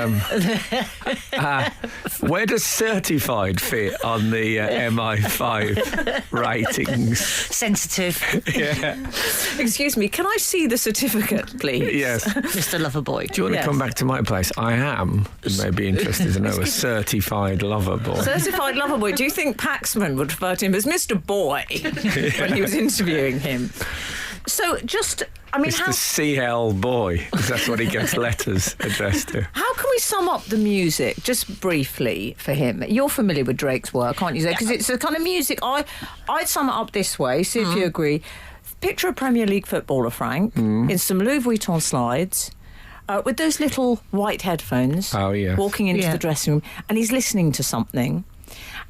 where does certified fit on the MI5 ratings? Sensitive. Yeah. Excuse me, can I see the certificate, please? Yes. Mr. Loverboy. Do you want to come back to my place? I am, you may be interested to know, a certified lover boy. Certified Lover Boy. Do you think Paxman would refer to him as Mr. Boy when he was interviewing him? So just... I mean, It's the CL boy, 'cause that's what he gets letters addressed to. how can we sum up the music, just briefly, for him? You're familiar with Drake's work, aren't you? Because it's the kind of music... I'd sum it up this way, see if you agree. Picture a Premier League footballer, Frank, in some Louis Vuitton slides, with those little white headphones, Oh, yeah. walking into the dressing room, and he's listening to something.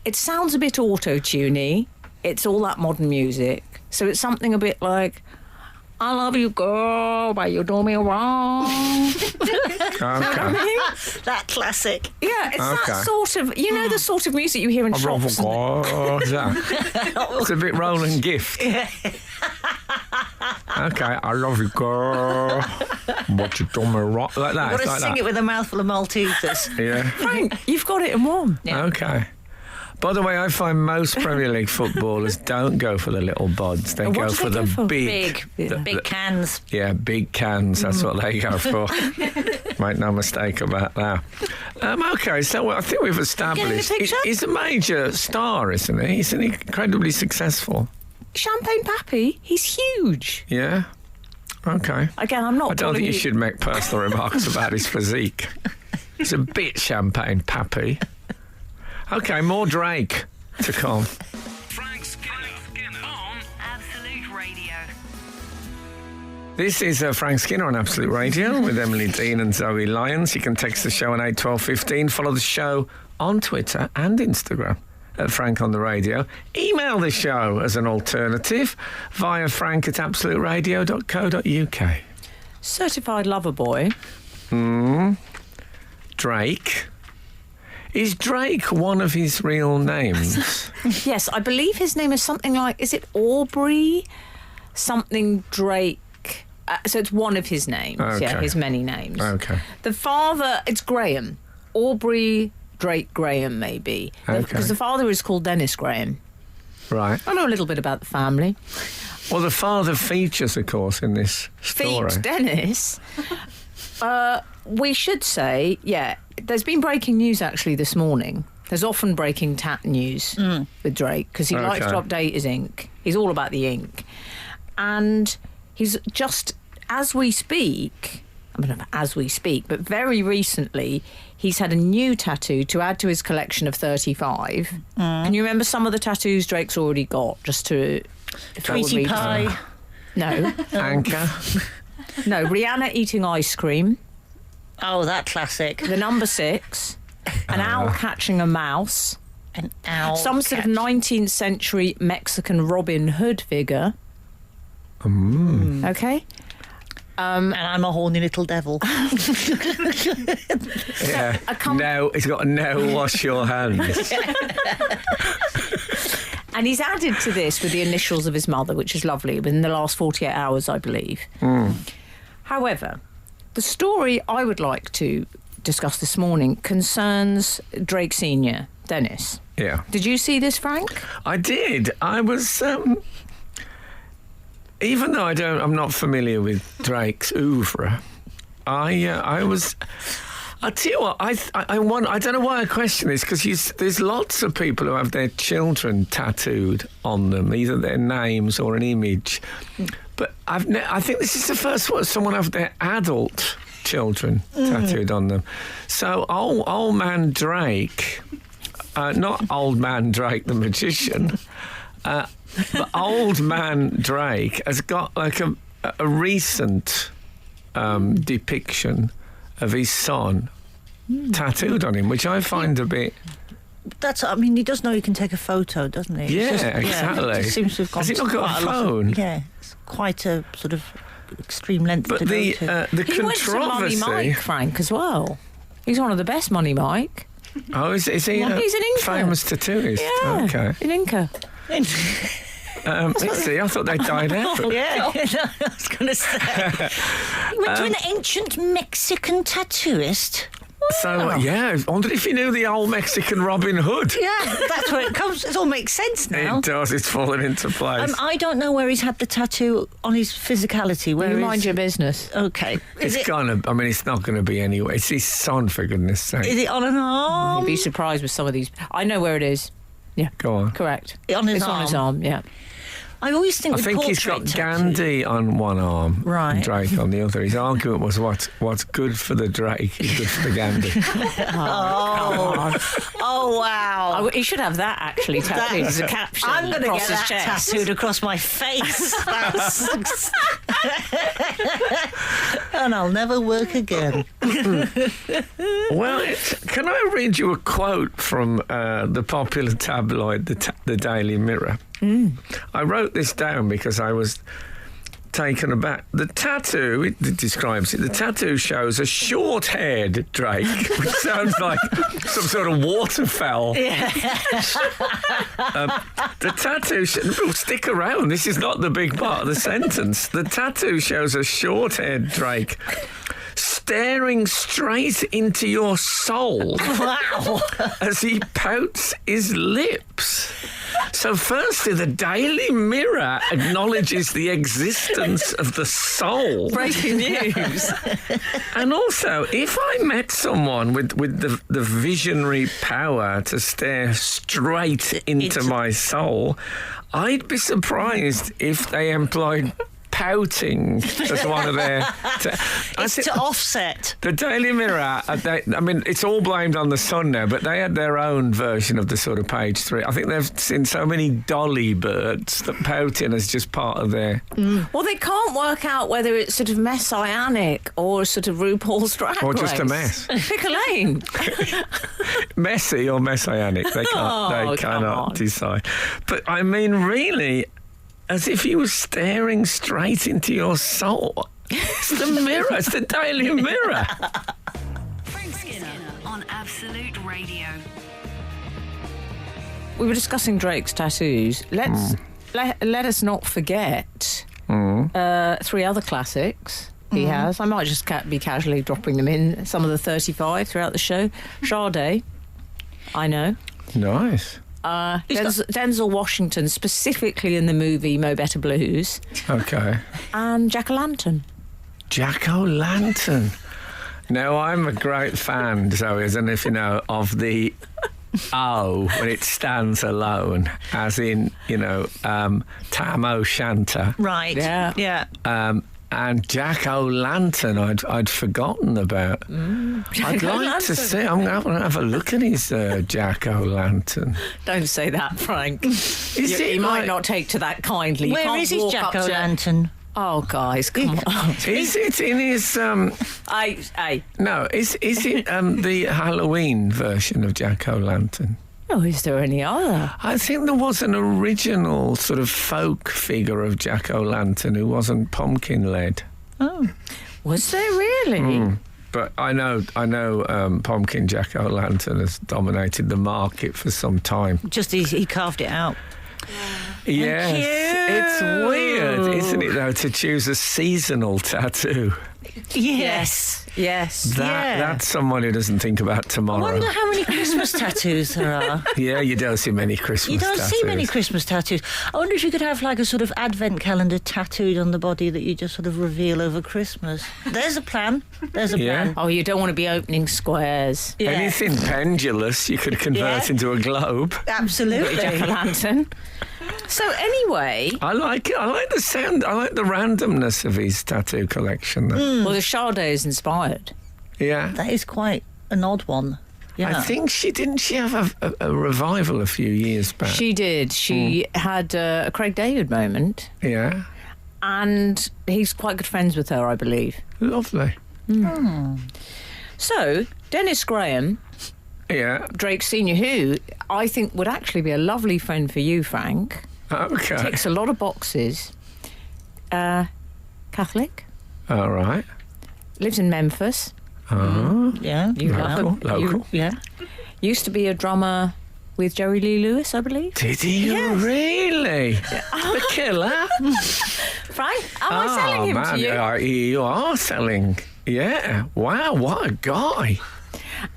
It sounds a bit auto-tuney. It's all that modern music. So it's something a bit like... I love you, girl, but you do me wrong. Okay. That classic. Yeah, it's Okay. that sort of, the sort of music you hear in shops. Is that? It's a bit Roland Gift. Okay, I love you, girl. What you done me wrong? Like that. You've It's got to like sing that. it with a mouthful of Maltesers. Yeah. Frank, you've got it in one. Yeah. Okay. By the way, I find most Premier League footballers don't go for the little bods. They What go do for they the go for? big, Big cans. yeah, big cans. That's what they go for. Make no mistake about that. Okay, so I think we've established picture? he's a major star, isn't he? He's incredibly successful. Champagne Pappy, he's huge. Yeah. Okay. Again, I'm not I don't calling think you should make personal remarks about his physique. He's a bit champagne pappy. Okay, more Drake to come. Frank Skinner on Absolute Radio. This is Frank Skinner on Absolute Radio with Emily Dean and Zoe Lyons. You can text the show on 81215. Follow the show on Twitter and Instagram at Frank on the Radio. Email the show as an alternative via frank@absoluteradio.co.uk. Certified Lover Boy. Drake. Is Drake one of his real names? Yes, I believe his name is something like, is it Aubrey? Something Drake. So it's one of his names, Okay. his many names. Okay. The father, it's Graham. Aubrey Drake Graham, maybe. Okay. Because the father is called Dennis Graham. Right. I know a little bit about the family. Well, the father features, of course, in this story. Feet Dennis. We should say, there's been breaking news actually this morning. There's often breaking tat news with Drake because he likes to update his ink. He's all about the ink. And he's just, as we speak, but very recently, he's had a new tattoo to add to his collection of 35. Can you remember some of the tattoos Drake's already got? Just to... Sweetie pie. No. Anchor. No, Rihanna eating ice cream. Oh, that classic. The number 6. An owl catching a mouse. An owl. Some sort of 19th century Mexican Robin Hood figure. Okay. And I'm a horny little devil. Yeah. No, he's got a no wash your hands. And he's added to this with the initials of his mother, which is lovely, within the last 48 hours, I believe. However, the story I would like to discuss this morning concerns Drake Sr., Dennis. Yeah. Did you see this, Frank? I did. I was... even though I'm not familiar with Drake's oeuvre, I was... I'll tell you what, I don't know why I question this, because there's lots of people who have their children tattooed on them, either their names or an image. But I think this is the first one someone have their adult children tattooed on them. So old man Drake, not old man Drake the magician, but old man Drake has got like a recent depiction of his son tattooed on him, which I find a bit... He does know you can take a photo, doesn't he? Yeah, It's exactly. it just seems to have gone Has he not got quite a lot of- phone? yeah, it's quite a sort of extreme length But to the go to. He went to Money controversy... Mike, Frank, as well. He's one of the best Money Mike. Oh, is he He's an inker. famous tattooist? Yeah, Okay. in Inca. See, I thought they died out. Yeah, I was going to say. He went to an ancient Mexican tattooist. So, yeah, I wondered if you knew the old Mexican Robin Hood. Yeah, that's where it comes. It all makes sense now. It does, it's fallen into place. I don't know where he's had the tattaoo on his physicality. Where You is- mind your business. Okay. it's it, it's not going to be anyway. It's his son, for goodness sake. is it on an arm? You'd be surprised with some of these. I know where it is. Yeah, Go on. correct. On his It's on his arm, yeah. I always think I with think he's got portrait tattoos- Gandhi on one arm, Right. and Drake on the other. His argument was what's good for the Drake is good for the Gandhi. Oh wow! He should have that actually tattooed as a caption I'm going to across get his that chest. tattooed across my face. That's... and I'll never work again. Well, can I read you a quote from the popular tabloid, the Daily Mirror? I wrote this down because I was taken aback. The tattoo, it describes it, the tattoo shows a short-haired Drake, which sounds like some sort of waterfowl. The tattoo, stick around, this is not the big part of the sentence. The tattoo shows a short-haired Drake staring straight into your soul. Wow! As he pouts his lips. So firstly, the Daily Mirror acknowledges the existence of the soul. Breaking news. And also, if I met someone with the visionary power to stare straight into my soul, I'd be surprised if they employed pouting as one of their... It's to offset. The Daily Mirror, it's all blamed on the Sun now, but they had their own version of the sort of page 3. I think they've seen so many dolly birds that pouting is just part of their... Well, they can't work out whether it's sort of messianic or sort of RuPaul's Drag Race. Or just a mess. Pick a lane. Messy or messianic, they Oh, come cannot on. decide. But I mean, really, as if he was staring straight into your soul. It's the Mirror, it's the Daily Mirror. Frank Skinner. on Absolute Radio. We were discussing Drake's tattoos. Let us not forget 3 other classics he has. I might just be casually dropping them in. Some of the 35 throughout the show. Sade, I know. Nice. Denzel Washington, specifically in the movie Mo Better Blues. Okay. And Jack-o'-lantern. Jack-o'-lantern. Now, I'm a great fan, Zoe, I don't know if you know, of the O when it stands alone, as in, Tam O'Shanter. Right. Yeah. And Jack-o'-lantern, I'd forgotten about. I'd like to see. I'm going to have a look at his Jack-o'-lantern. Don't say that, Frank. He might not take to that kindly. Where is his Jack-o'-lantern? Oh, guys, come on. Is it in his? Hey. No, is it the Halloween version of Jack-o'-lantern? Oh, is there any other? I think there was an original sort of folk figure of Jack-o'-lantern who wasn't pumpkin-led. Oh, was there really? But I know, pumpkin Jack-o'-lantern has dominated the market for some time. Just he carved it out. Yes, it's weird, isn't it, though, to choose a seasonal tattoo? Yes. That's someone who doesn't think about I tomorrow. wonder how many Christmas tattoos there are. Yeah, you don't see many Christmas You don't tattoos. see many Christmas tattoos. I wonder if you could have like a sort of advent calendar tattooed on the body that you just sort of reveal over Christmas. There's a plan. Yeah. Oh, you don't want to be opening squares. Yeah. Anything pendulous you could convert Yeah. into a globe. Absolutely. Jack-o'-lantern. So anyway, I like it. I like the sound. I like the randomness of his tattoo collection. Though. well, the Sade is inspired. Yeah. That is quite an odd one. Yeah. I think she have a revival a few years back. She did. She had a Craig David moment, Yeah. and he's quite good friends with her, I believe. Lovely. So, Dennis Graham, Yeah. Drake Senior, who I think would actually be a lovely friend for you, Frank. Okay. Ticks a lot of boxes. Catholic, All right. lives in Memphis. Oh. Yeah. You love him. Local. Yeah. Used to be a drummer with Jerry Lee Lewis, I believe. Did he really? The killer? Frank, am I selling him man, to you? you are selling. Yeah. Wow, what a guy.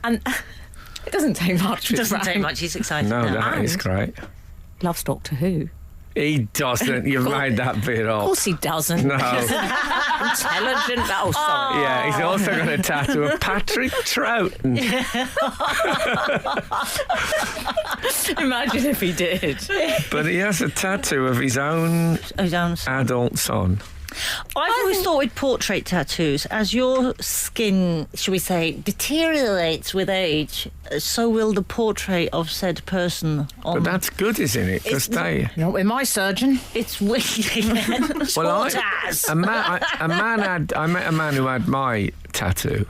And it doesn't take much. It doesn't take much. He's excited. No, now. that is great. Loves Doctor Who. He doesn't. You've made that bit Of up. course he doesn't. No. Intelligent. Oh, sorry. Yeah, he's also got a tattoo of Patrick Troughton. Imagine if he did. But he has a tattoo of his own adult son. I've always thought with portrait tattoos, as your skin, shall we say, deteriorates with age, so will the portrait of said person on. But that's good, isn't it? Because they... Not with my surgeon. It's weird. Well, Sportaz. I met a man who had my tattoo.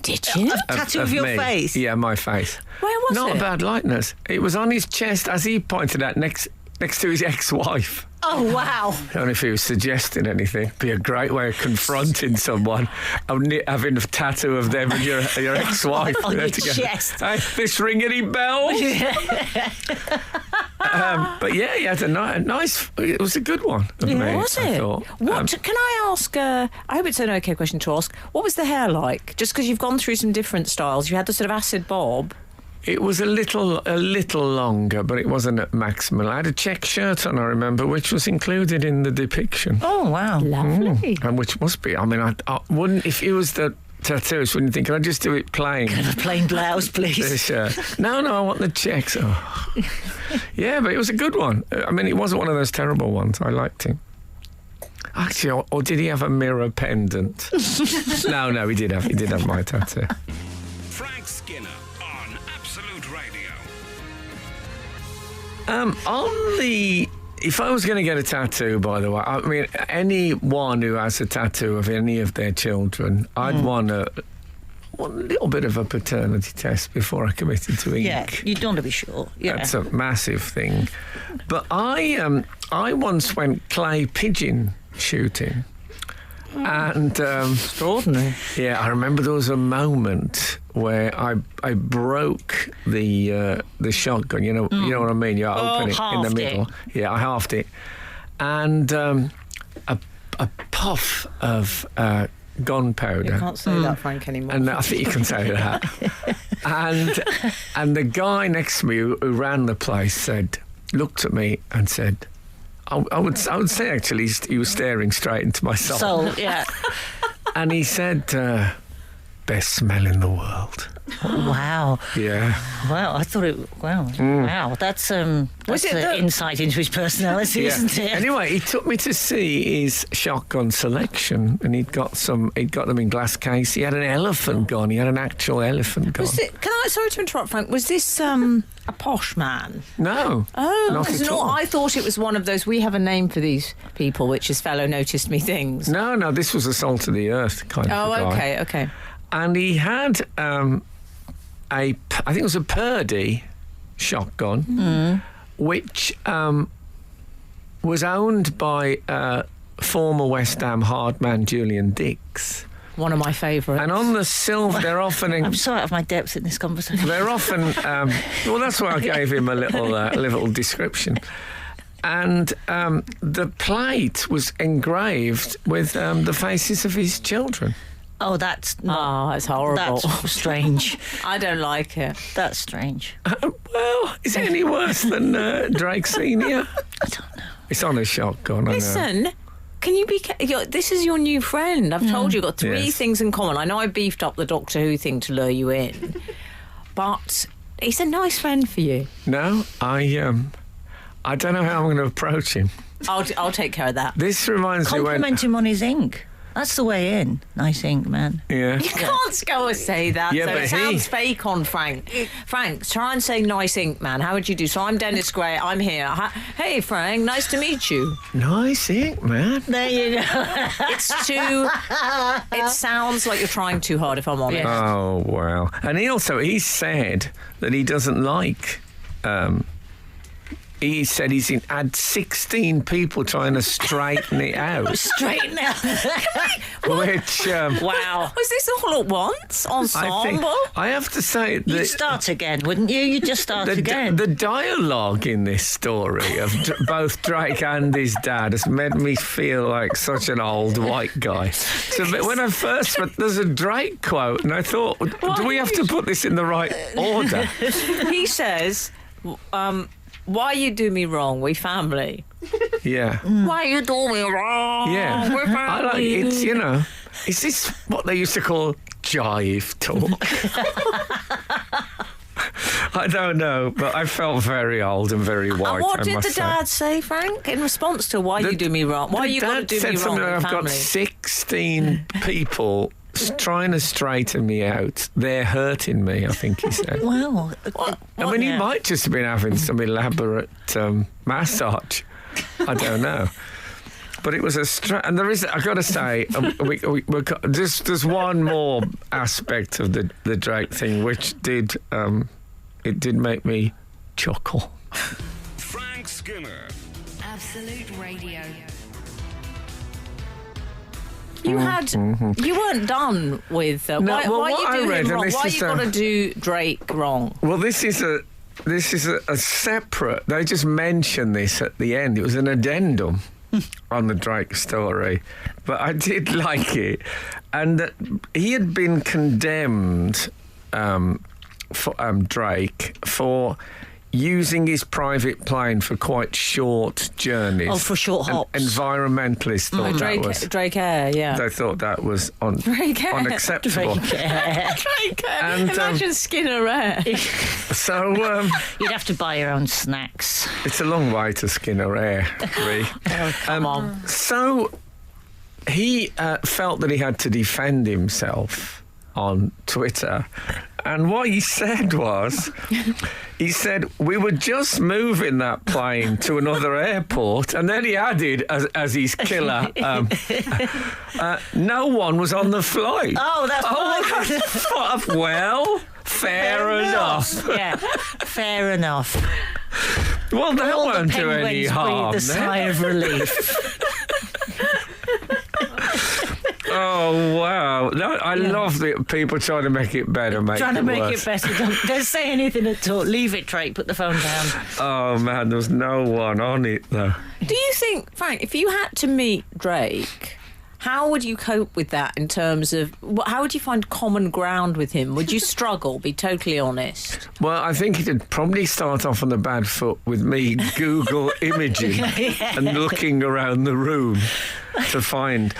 Did you? A tattoo of your me. face? Yeah, my face. Where was Not it? a bad likeness. It was on his chest, as he pointed out, next to his ex-wife. Oh, wow. I don't know if he was suggesting anything. Be a great way of confronting someone, having a tattoo of them and your ex-wife. On your together. chest. Hey, this ring any bells? But yeah, he had a nice. It was a good one. Of me, Was I it? thought. What can I ask? I hope it's an okay question to ask. What was the hair like? Just because you've gone through some different styles, you had the sort of acid bob. It was a little longer, but it wasn't at maximum. I had a check shirt on, I remember, which was included in the depiction. Oh, wow. Lovely. And which must be. I mean, I wouldn't, if it was the tattoos, wouldn't you think, can I just do it plain? A plain blouse, please. This shirt. No, I want the checks. Oh. Yeah, but it was a good one. I mean, it wasn't one of those terrible ones. I liked him. Actually, or did he have a mirror pendant? No, he did have my tattoo. Frank Skinner on Absolute Radio. If I was going to get a tattoo, by the way, I mean, anyone who has a tattoo of any of their children, I'd want a little bit of a paternity test before I committed to ink. Yeah, you don't want to be sure. Yeah. That's a massive thing. But I once went clay pigeon shooting. And Extraordinary. yeah, I remember there was a moment where I broke the shotgun. You know what I mean. You open it in the middle. Yeah, I halved it, and a puff of gunpowder. You can't say that, Frank, anymore. And I think you can say that. and the guy next to me who ran the place looked at me and said, I would say actually he was staring straight into my soul. So, yeah. And he said, best smell in the world. Wow. Yeah. Wow, I thought it. Wow. Wow. That's insight into his personality, isn't it? Anyway, he took me to see his shotgun selection, and he'd got them in glass case. He had an elephant gun. He had an actual elephant gun. Sorry to interrupt, Frank. Was this a posh man? No. Oh, not at all. I thought it was one of those. We have a name for these people, which is fellow noticed me things. No. This was a salt of the earth kind of guy. Oh, okay. And he had I think it was a Purdy shotgun, which was owned by former West Ham hardman Julian Dix. One of my favourites. And on the silver, they're often... I'm so out of my depth in this conversation. They're often... well, that's why I gave him a little description. And the plate was engraved with the faces of his children. Oh, that's not... it's horrible. That's strange. I don't like it. That's strange. Well, is it any worse than Drake Senior? I don't know. It's on a shotgun, I know. Listen, can you be... This is your new friend. I've told you, you've got three things in common. I know I beefed up the Doctor Who thing to lure you in, but he's a nice friend for you. No, I don't know how I'm going to approach him. I'll take care of that. This reminds me when... Compliment him on his ink. That's the way in. Nice ink, man. Yeah. You can't go and say that. Yeah, so but it sounds fake on Frank. Frank, try and say nice ink, man. How would you do? So I'm Dennis Gray. I'm here. Hey, Frank. Nice to meet you. Nice ink, man. There you go. It's too... It sounds like you're trying too hard, if I'm honest. Oh, wow. And he said that he doesn't like... he said he's had 16 people trying to straighten it out. Straighten out. Which... wow. Was this all at once? Ensemble? I have to say... You'd start again, wouldn't you? You'd just start again. The dialogue in this story of both Drake and his dad has made me feel like such an old white guy. So when I first... There's a Drake quote, and I thought, do we have to put this in the right order? He says... why you do me wrong? We family. Yeah. Why you do me wrong? Yeah. We're family. I like it's, is this what they used to call jive talk? I don't know, but I felt very old and very white. And what did the dad say, Frank, in response to why you do me wrong? Why you got to do me wrong? I've got 16 people trying to straighten me out. They're hurting me, I think he said. Wow. He might just have been having some elaborate massage. I don't know. But it was and there is, I've got to say, there's one more aspect of the Drake thing which did make me chuckle. Frank Skinner. Absolute Radio. You weren't done with why you do him wrong? Why you got to do Drake wrong? Well, this is a separate. They just mentioned this at the end. It was an addendum on the Drake story, but I did like it, and he had been condemned for Drake for using his private plane for quite short journeys. Oh, for short hops. Environmentalists thought that was... Drake Air, yeah. They thought that was unacceptable. Drake Air. And, imagine Skinner Air. So... you'd have to buy your own snacks. It's a long way to Skinner Air, Ree. Come on. So he felt that he had to defend himself on Twitter. And what he said was, we were just moving that plane to another airport. And then he added, as his killer, no one was on the flight. Oh, that's well, fair enough. Yeah, fair enough. Well, that All won't the do any penguins harm. breathe a sigh of relief. Oh, wow. No, I love that people trying to make it better, Trying to make worse. it better. Don't say anything at all. Leave it, Drake. Put the phone down. Oh, man, there was no one on it, though. Do you think, Frank, if you had to meet Drake, how would you cope with that in terms of how would you find common ground with him? Would you struggle? Be totally honest. Well, I think it'd probably start off on the bad foot with me Google imaging and looking around the room to find.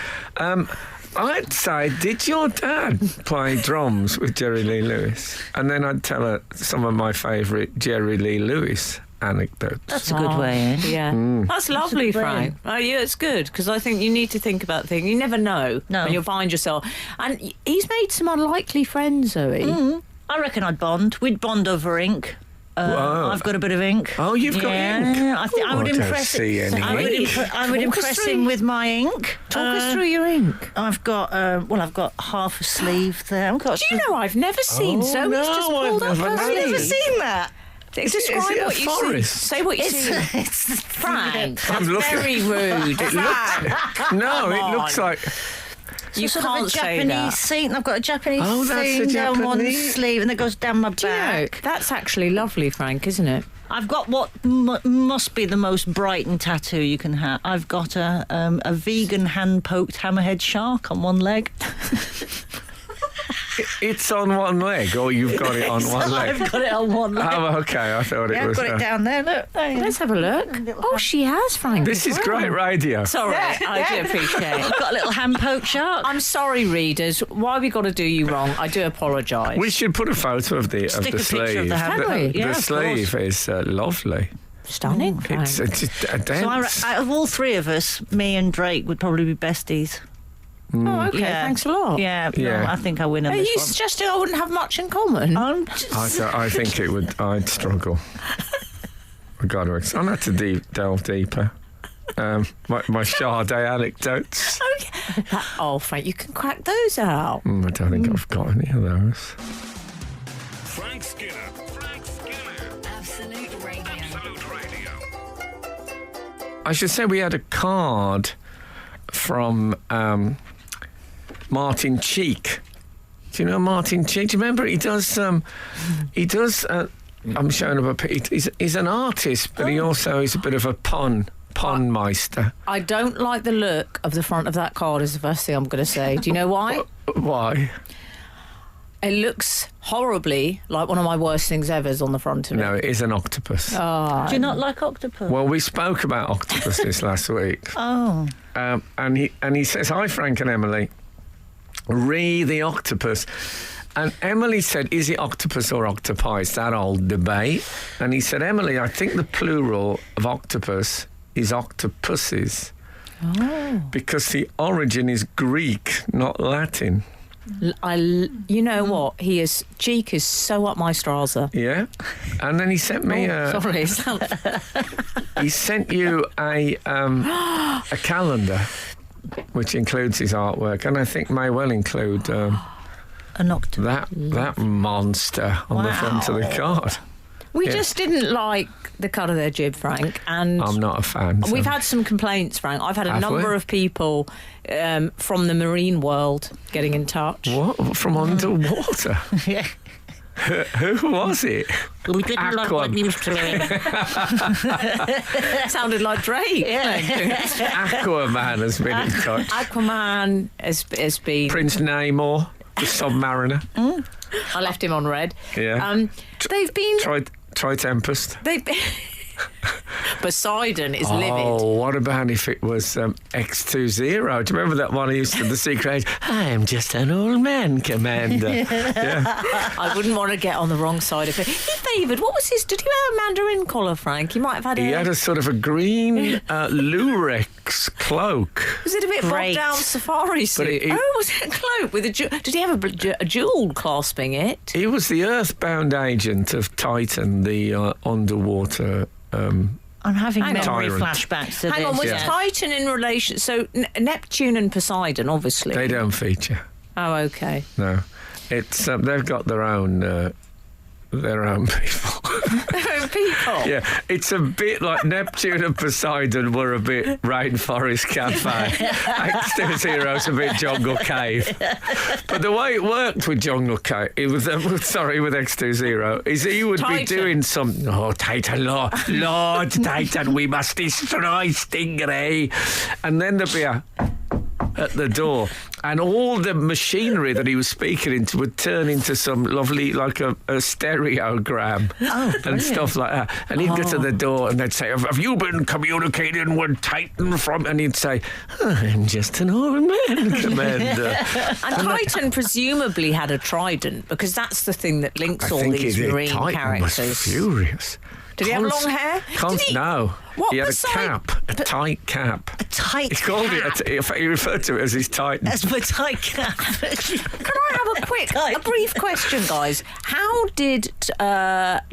I'd say, did your dad play drums with Jerry Lee Lewis? And then I'd tell her some of my favourite Jerry Lee Lewis anecdotes. That's a good way in. Yeah, that's lovely, That's a Frank. Oh, yeah, it's good because I think you need to think about things. You never know when you'll find yourself. And he's made some unlikely friends, Zoe. I reckon I'd bond. We'd bond over ink. Wow. I've got a bit of ink. Oh, you've got ink? I think I would I don't impress see any I would, ink. I would Talk us impress through- him with my ink. Talk us through your ink. I've got I've got half a sleeve there. I've got Do you know I've never seen Oh, Zoe's no, just I've pulled up never her known. I've never sleeve. seen that. Describe it a what you forest? see. Say what you see. It's Frank, I'm that's looking- very rude. Frank, No, it on. looks like... you sort can't of a say Japanese that. seam. I've got a Japanese Oh, that's a seam down one Japanese- sleeve, and it goes down my Do you know, back. that's actually lovely, Frank, isn't it? I've got what must be the most Brighton tattoo you can have. I've got a vegan hand-poked hammerhead shark on one leg. It's on one leg, or you've got it on one leg. I've got it on one leg. Oh, okay. I thought it Yeah, I've was... got it down there. Look. There you go. Let's have a look. Oh, she has, Frank. This as is well. great radio. Sorry, I do appreciate it. I've got a little hand-poked shark. I'm sorry, readers. Why we got to do you wrong? I do apologise. We should put a photo of the Stick a picture sleeve. of the hand. Can we? Yeah, the of sleeve is lovely. Stunning, Frank. It's a dance. So out of all three of us, me and Drake would probably be besties. Oh, okay. Yeah. Thanks a lot. Yeah, Yeah. No, I think I win on Are this you one. suggesting I wouldn't have much in common? I'm just... I think it would. I'd struggle. I got to. I'll have to delve deeper. My Sade anecdotes. Oh, Frank, you can crack those out. I don't think I've got any of those. Frank Skinner. Frank Skinner. Absolute Radio. Absolute Radio. I should say we had a card from Martin Cheek. Do you know Martin Cheek? Do you remember he does? I'm showing up a picture. He's an artist, but he also is a bit of a pun meister. I don't like the look of the front of that card is the first thing I'm going to say. Do you know why? Why? It looks horribly like one of my worst things ever is on the front of it. No, it is an octopus. Oh, Do you not like octopus? Well, we spoke about octopuses last week. Oh. And he says, "Hi, Frank and Emily. Re the octopus." And Emily said, "Is it octopus or octopi?" It's that old debate. And he said, "Emily, I think the plural of octopus is octopuses." Oh. Because the origin is Greek, not Latin. You know what? Cheek is so up my strauser. Yeah. And then he sent me Sorry. he sent you a calendar, which includes his artwork, and I think may well include An octopus. that monster on the front of the card. We Yeah. just didn't like the cut of their jib, Frank, and I'm not a fan. so- we've had some complaints, Frank. I've had a Have number we? of people from the marine world getting in touch. What? From underwater? Yeah. Who was it? We didn't like what you Sounded like Drake. Aquaman has been in touch. Aquaman has been. Prince Namor, the Submariner. I left him on red. Yeah. They've been. Try Tempest. They've been. Poseidon is livid. Oh, what about if it was X20? Do you remember that one I used to the Secret Age? I'm just an old man, Commander. I wouldn't want to get on the wrong side of it. He favoured. What was his? Did he have a mandarin collar, Frank? He might have had a. He had a sort of a green lurex cloak. Was it a bit Great. bogged down safari suit? it- Was it a cloak with a jewel? Did he have a jewel clasping it? He was the earthbound agent of Titan, the underwater. I'm having Hang on. memory Tyrant. flashbacks to Hang this. on, was Yeah. Titan in relation? So Neptune and Poseidon, obviously. They don't feature. Oh, okay. No, it's they've got their own their own people. People. Yeah, it's a bit like Neptune and Poseidon were a bit Rainforest Cafe. X2Zero's a bit Jungle Cave. But the way it worked with Jungle Cave, with X2Zero, is he would Titan. be doing some, Titan, Lord Titan, we must destroy Stingray. And then there'd be at the door, and all the machinery that he was speaking into would turn into some lovely, like a stereogram and stuff like that. And he'd go to the door and they'd say, have you been communicating with Titan from? And he'd say, I'm just an old man, Commander. And Titan presumably had a trident, because that's the thing that links I all think these he did. marine Titan characters. was furious. Did he have long hair? Did he? No. What he had beside- a tight cap. A tight He called cap. he referred to it as his Titan. That's my tight cap. Can I have a brief question, guys? How did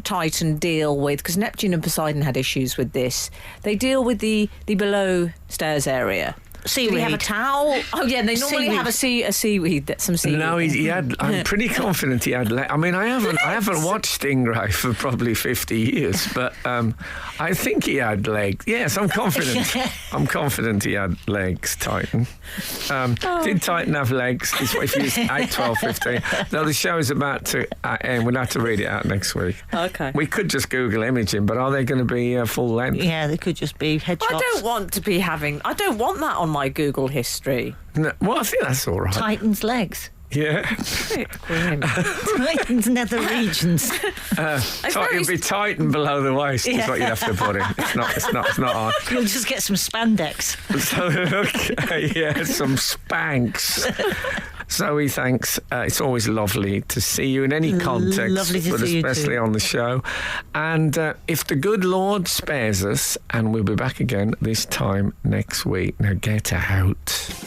Titan deal with, because Neptune and Poseidon had issues with this, they deal with the below stairs area? Seaweed. Do they have a towel? Oh, yeah, they normally Seaweed. have a seaweed, some seaweed. No, he had. I'm pretty confident he had. I mean, I haven't watched Stingray for probably 50 years, but I think he had legs. Yes, I'm confident. I'm confident he had legs. Titan. Did Titan have legs? If you 8, 12, 15. No, the show is about to end. We'll have to read it out next week. Okay. We could just Google imaging, but are they going to be full length? Yeah, they could just be headshots. I don't want that on my Google history. No, well, I think that's all right. Titan's legs. Yeah. Titan's nether regions. It'd be Titan below the waist is what you'd have to put in. It's not on. You'll just get some spandex. So, okay, yeah, some Spanx. Zoe, thanks. It's always lovely to see you in any context, Lovely to but see you especially too. on the show. And if the good Lord spares us, and we'll be back again this time next week. Now get out.